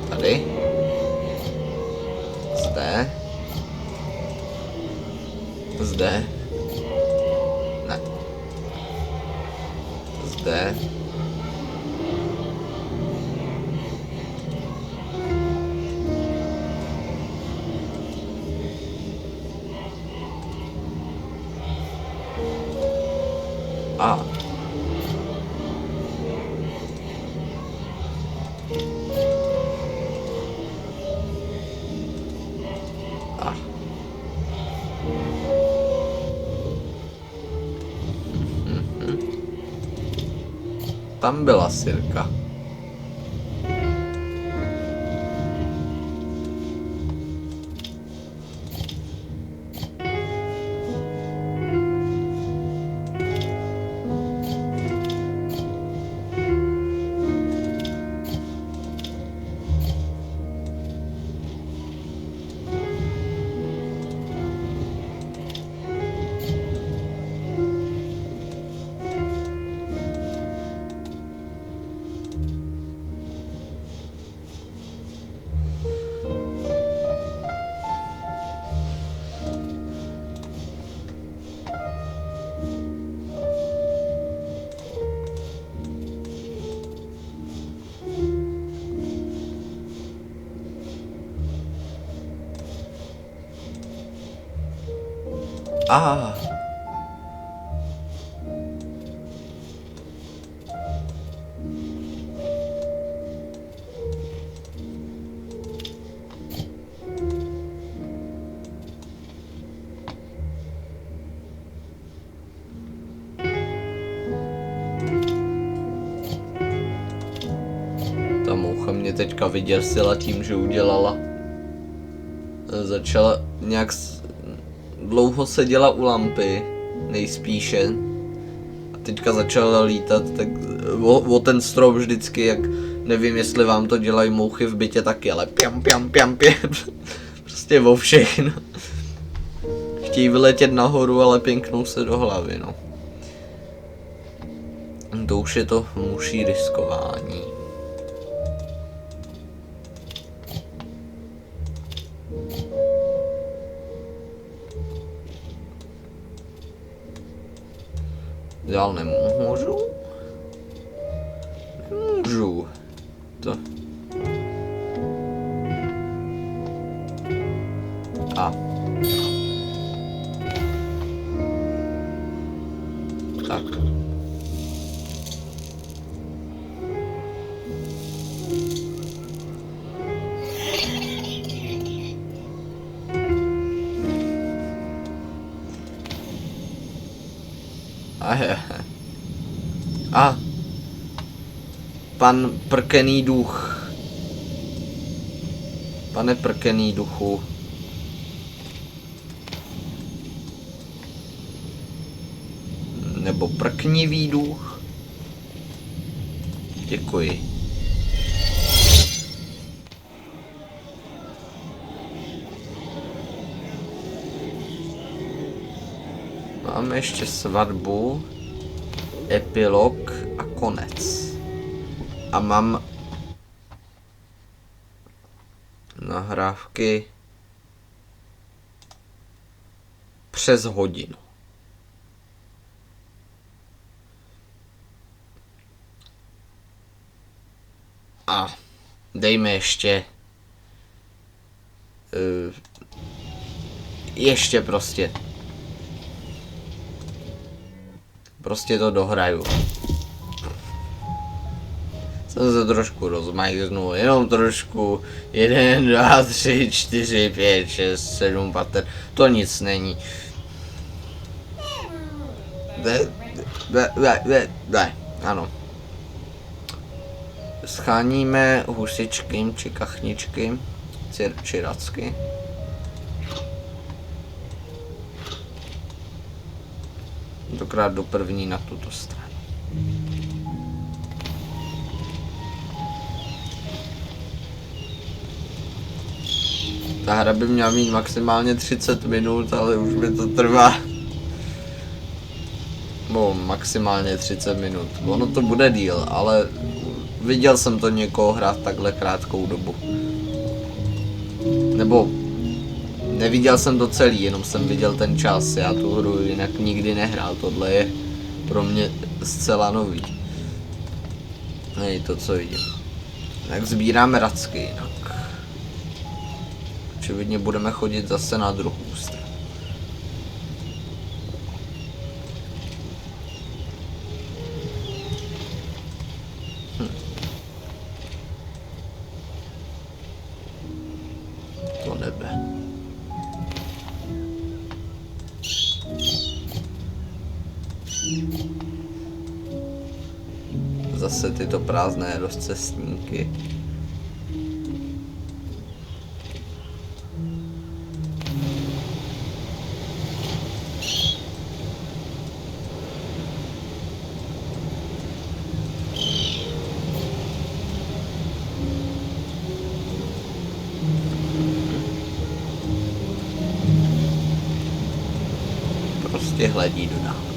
Tady. Zde. Zde. Ne. Zde. A. A. Tam byla sirka. A. Ta moucha mě teďka vyděsila tím, že udělala. Začala nějak dlouho seděla u nejspíše. A teďka začala lítat, tak o ten strop vždycky, jak nevím, jestli vám to dělají mouchy v bytě taky, ale pjam. Prostě o všechno. Chtějí vyletět nahoru, ale pěnknou se do hlavy, no. To už je to muší riskování. Dál nemůžu? Nemůžu. To. A. Tak. A. Pan prkený duch. Pane prkený duchu. Nebo prknivý duch. Děkuji. Máme ještě svatbu, epilog a konec. A mám nahrávky přes hodinu. A dejme ještě prostě to dohraju. Jsem se trošku rozmajznul, jenom trošku. 1, 2, 3, 4, 5, 6, 7 pater. To nic není. Ano. Scháníme husičky či kachničky, či racky. Tentokrát do první na tuto stranu. Ta hra by měla mít maximálně 30 minut, ale už mi to trvá. No, maximálně 30 minut. Ono to bude díl, ale viděl jsem to někoho hrát takhle krátkou dobu. Nebo neviděl jsem to celý, jenom jsem viděl ten čas. Já tu hru jinak nikdy nehrál, tohle je pro mě zcela nový. Nej to, co vidím. Tak sbíráme racky jinak. Očividně budeme chodit zase na druhou stranu. To nebe. Zase tyto prázdné rozcestníky. Prostě hledí do dálky.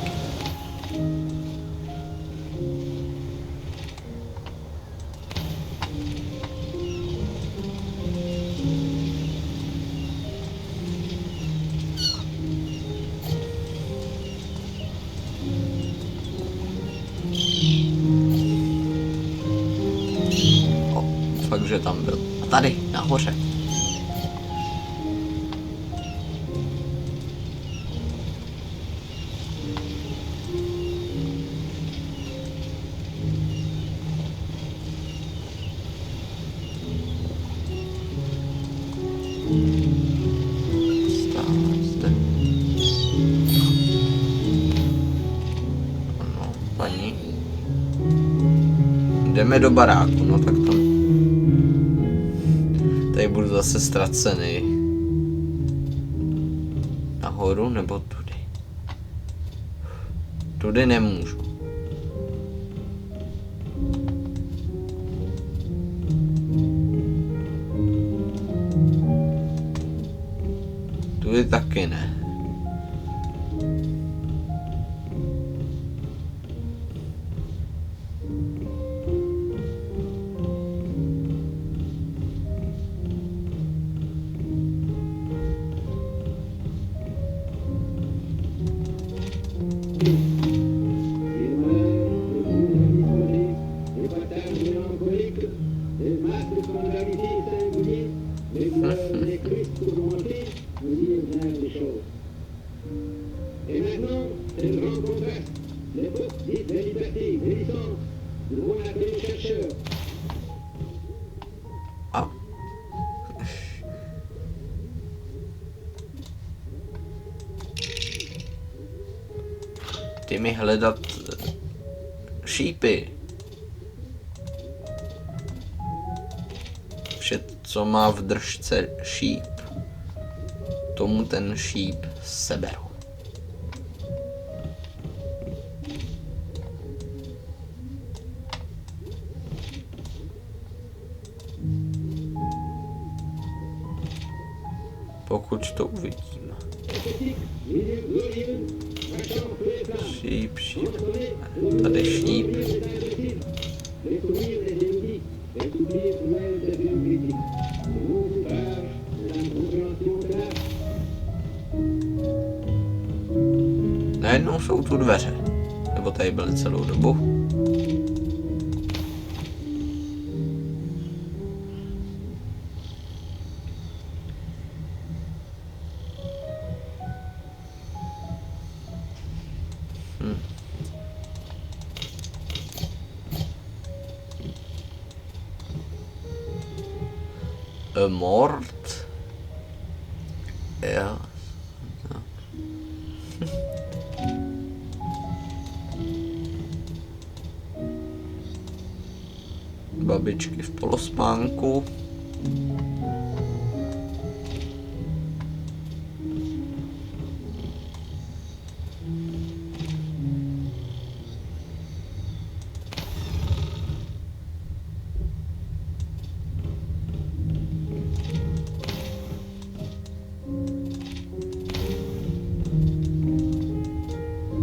Fakt, že tam byl. A tady, nahoře. Zde. Ano, paní. Jdeme do baráku, no tak to. Tady budu zase ztracený. Nahoru nebo tudy? Tudy nemůžu. Tudy taky ne. Et maintenant, c'est le grand contraste. Les postes disent la liberté, les licences. Loin à les chercheurs. A. Jdi mi hledat šípy. Vše, co má v držce šíp, tomu ten šíp seberu. Pokud to uvidím. Šíp, šíp. Tady šíp. Najednou jsou tu dveře. Nebo tady byly celou dobu. Mort. Jo. Babičky v polospánku.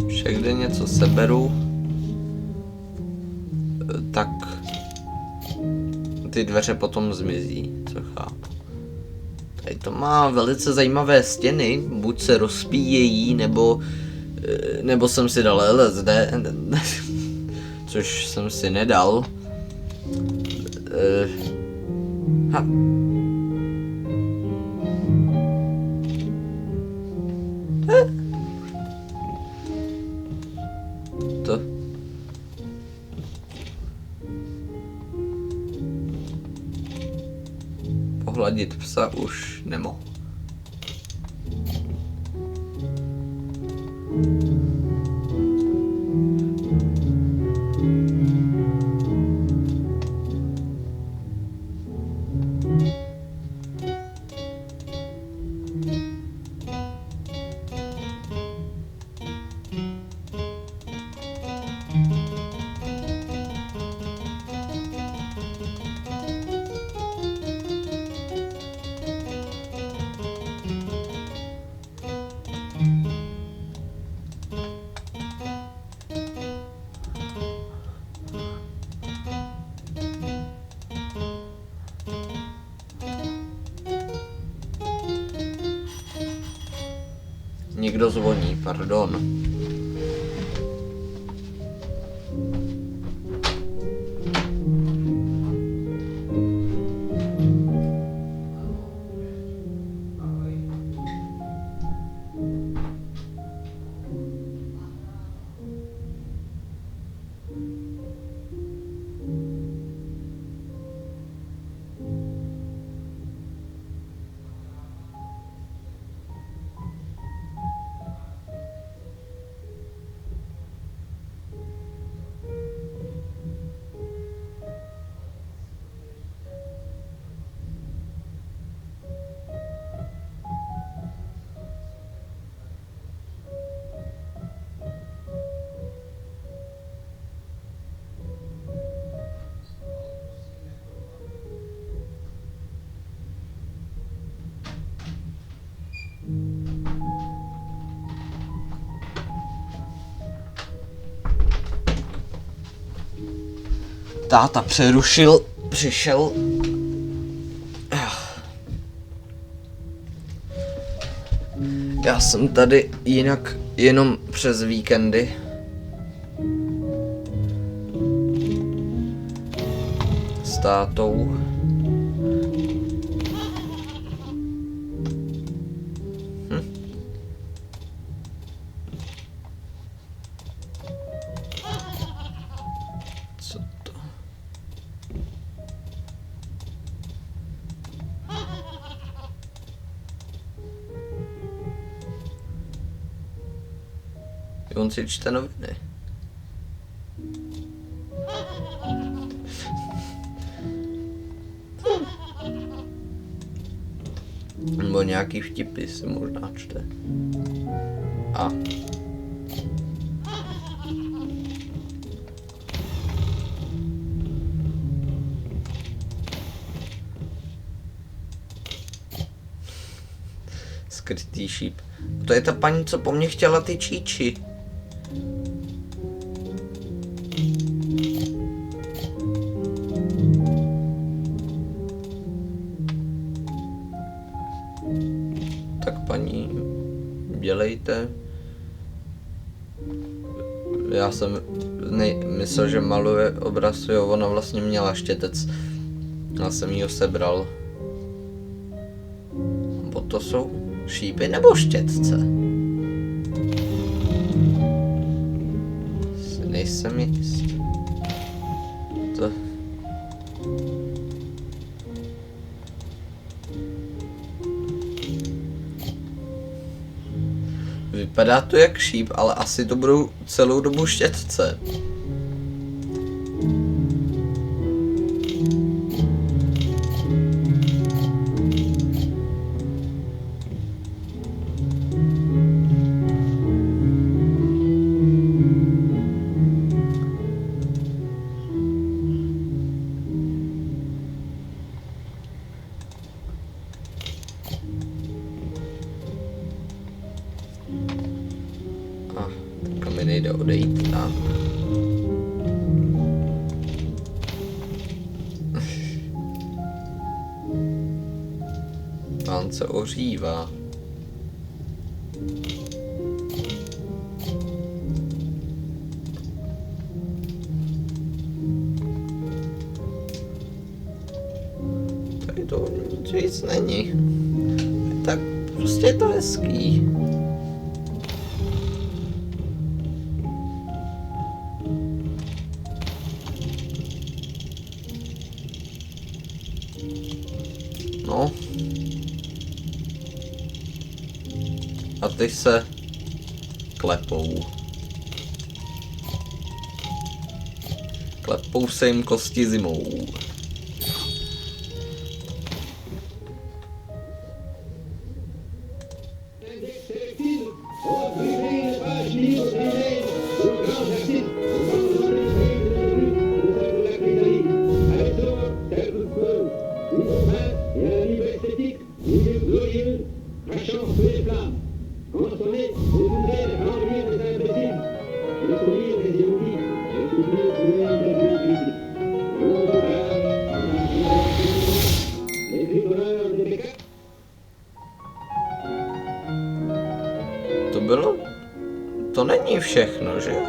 Všekde něco seberu, tak ty dveře potom zmizí, co chápu. Tady to má velice zajímavé stěny, buď se rozpíjejí, nebo jsem si dal LSD, což jsem si nedal. Ha. To. Pohladit psa už nemohu. Někdo zvoní, pardon. Táta přišel. Já jsem tady jinak jenom přes víkendy. S tátou. Co to? On si čte noviny. Nebo nějaký vtipy si možná čte. A. Skrytý šíp. To je ta paní, co po mně chtěla ty číči. Tak paní, dělejte. Já jsem myslel, že maluje obraz, jo, ona vlastně měla štětec. Já jsem ji ho sebral. Bo to jsou šípy nebo štětce? Nejsem jist. To... Vypadá to jak šíp, ale asi to budou celou dobu štětce. Teďka mi nejde odejít tam. Pán se ohřívá. Tady to nic není. Tak prostě je to hezký. No. A ty se klepou. Klepou se jim kosti zimou. To bylo... To není všechno, že jo?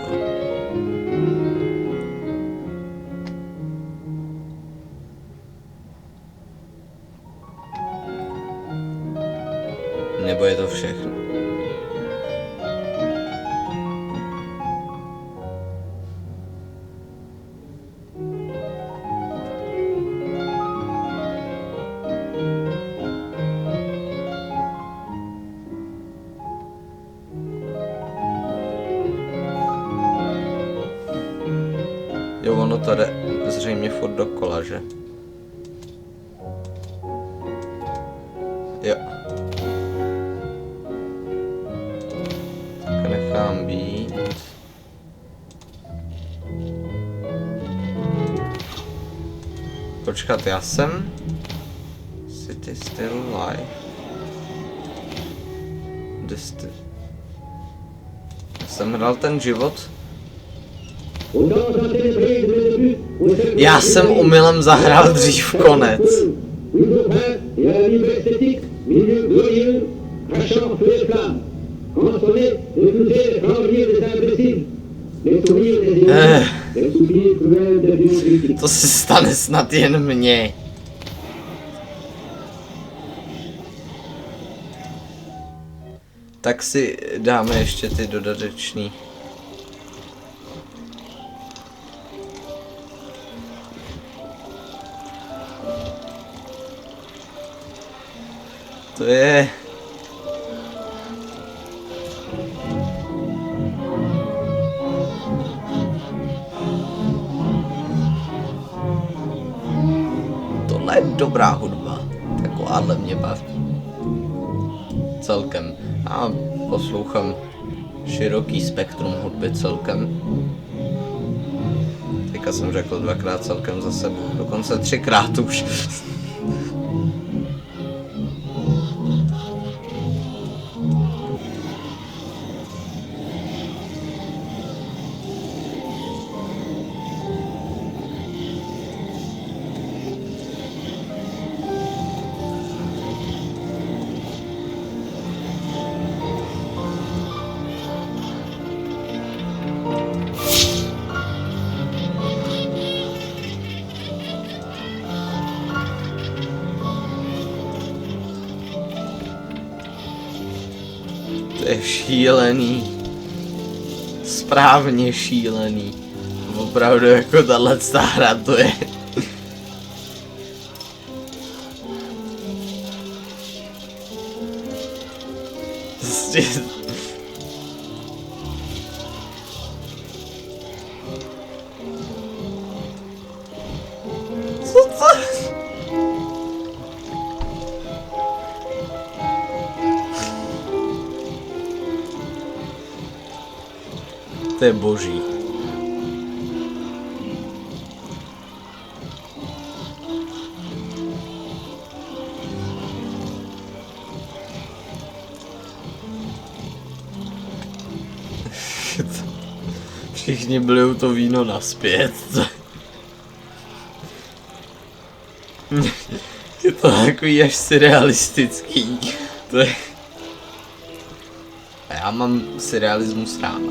Nebo je to všechno? Jo, ono to jde zřejmě furt dokola, že? Jo. Tak nechám být. Počkat, já jsem... City still alive. Já jsem hrál ten život. Já jsem omylem zahrál dřív konec. To se stane snad jen mně. Tak si dáme ještě ty dodatečný. To je... Tohle je dobrá hudba. Takováhle mě baví. Celkem. A poslouchám široký spektrum hudby celkem. Teďka jsem řekl dvakrát celkem za sebou. Dokonce 3krát už. To je šílený. Správně šílený. Opravdu jako tahle hra to je. To je boží. Všichni byli to víno naspět. Je to takový až surrealistický. To je... A já mám surrealismus rád.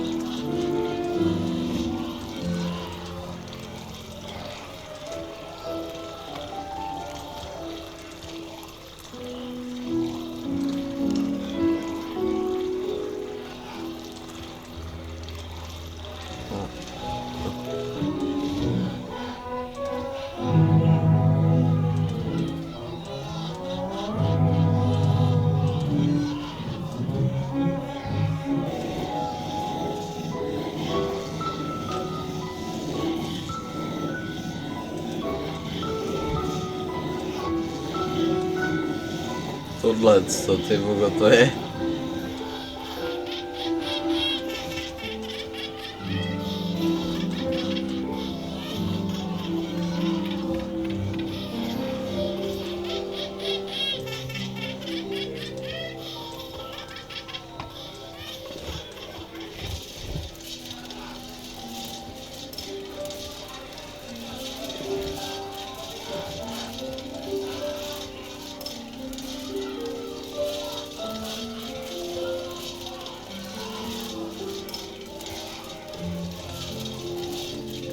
Tohle, co ty vogo, to je?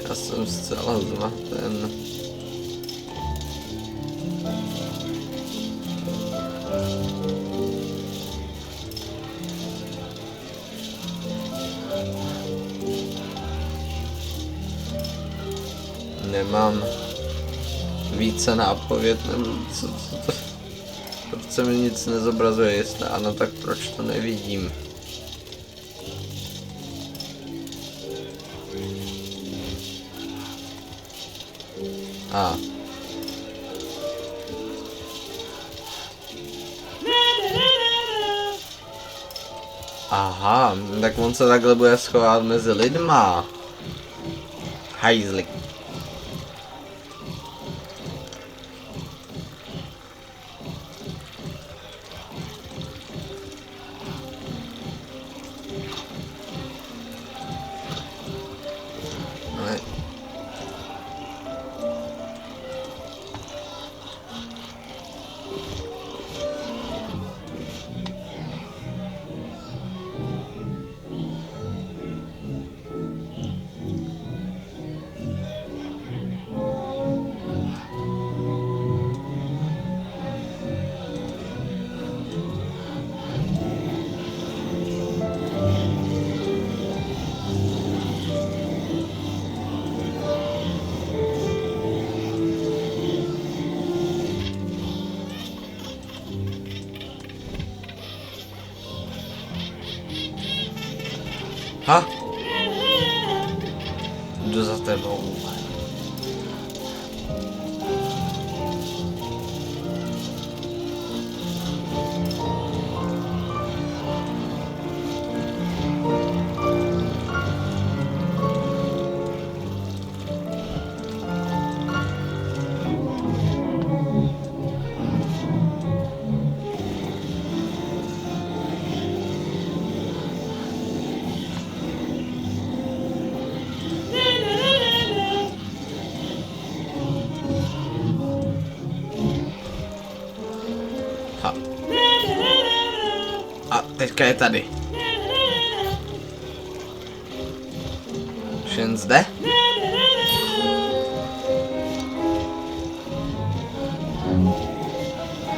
Já jsem zcela zmaten. Nemám více nápověd, nebo co to? Proč se mi nic nezobrazuje, jestli ano, tak proč to nevidím? A. Aha, tak on se takhle bude schovat mezi lidma. Hajzlik. Ale... Ha? Jdu za tebou. Ha. A teďka je tady. Už jen zde?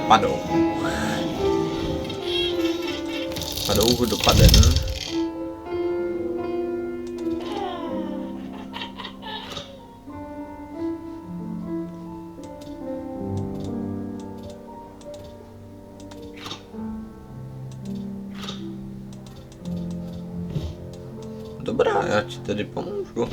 Padou. Padou dopaden. Dobrá, já ti tedy pomůžu.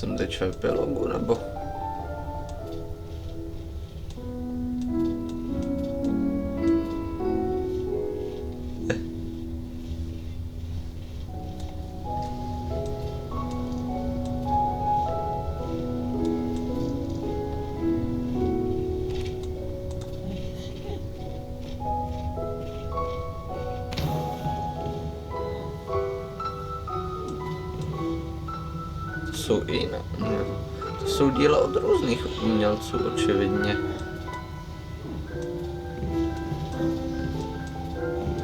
Jsem teď v epilogu, nebo? Jsou i jiné. To jsou díla od různých umělců, očividně.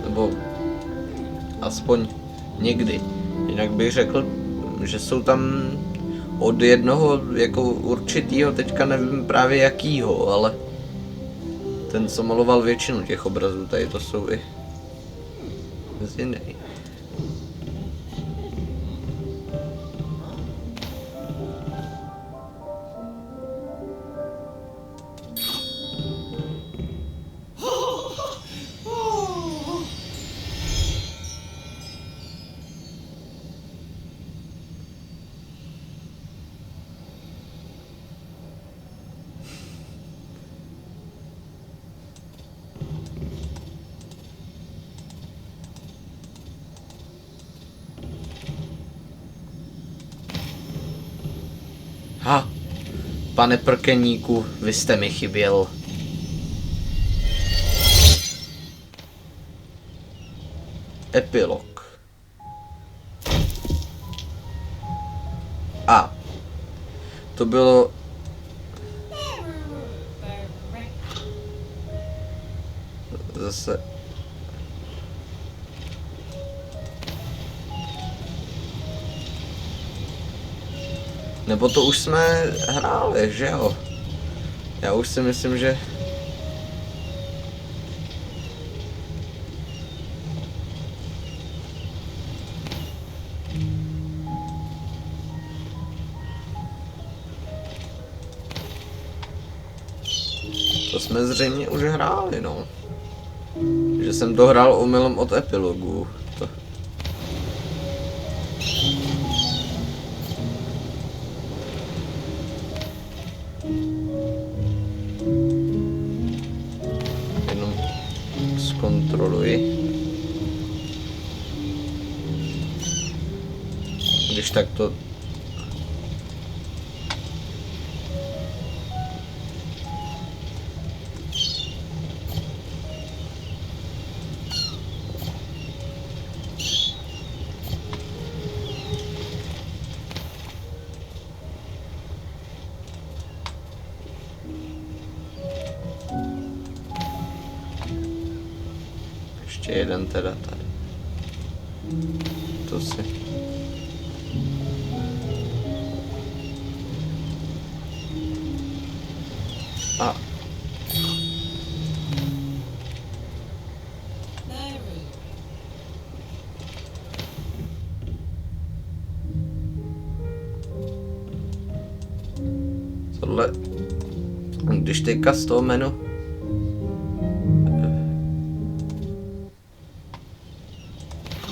Nebo aspoň někdy. Jinak bych řekl, že jsou tam od jednoho jako určitýho, teďka nevím právě jakýho, ale ten, co maloval většinu těch obrazů, tady to jsou i z jiných. Ha, pane prkeníku, vy jste mi chyběl. Epilog. A. To bylo... Zase... Nebo to už jsme hráli, že jo? Já už si myslím, že... To jsme zřejmě už hráli, no. Že jsem to hrál omylem od epilogu. To... Jenom zkontroluji. Když tak to... Ještě jeden teda tady. To si... A. Tohle... Když teďka z toho menu...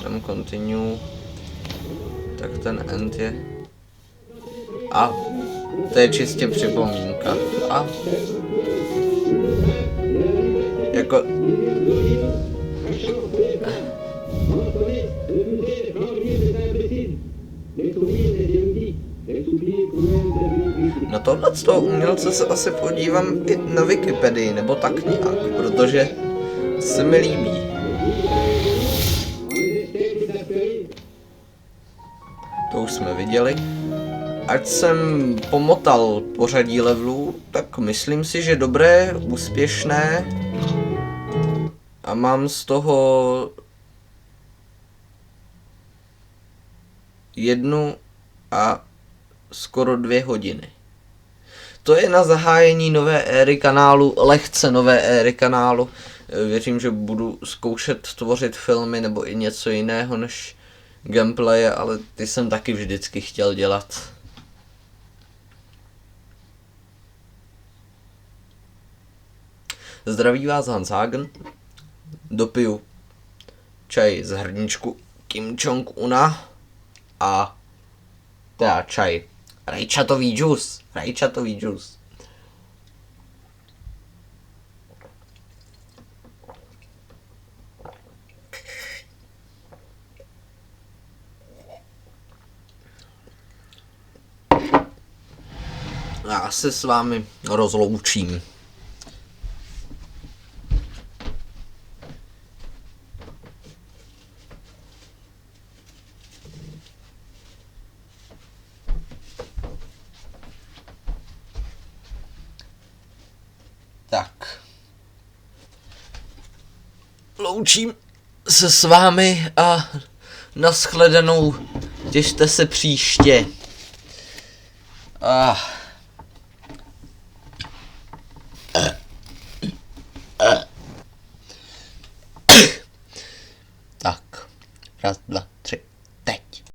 Dám continue... Tak ten end je... A. To je čistě připomínka. A. Jako... Na tohle z toho umělce se asi podívám i na Wikipedii, nebo tak nějak, protože se mi líbí. To už jsme viděli. Ať jsem pomotal pořadí levelů, tak myslím si, že dobré, úspěšné a mám z toho 1 a skoro 2 hodiny. To je na zahájení nové éry kanálu, lehce nové éry kanálu. Věřím, že budu zkoušet tvořit filmy nebo i něco jiného než gameplaye, ale ty jsem taky vždycky chtěl dělat. Zdraví vás Hans Hagen. Dopiju čaj z hrníčku Kim Jong-una a teda čaj Rajčatový džus. Rajčatový džus. Já se s vámi rozloučím. Tak. Loučím se s vámi a nashledanou. Těšte se příště.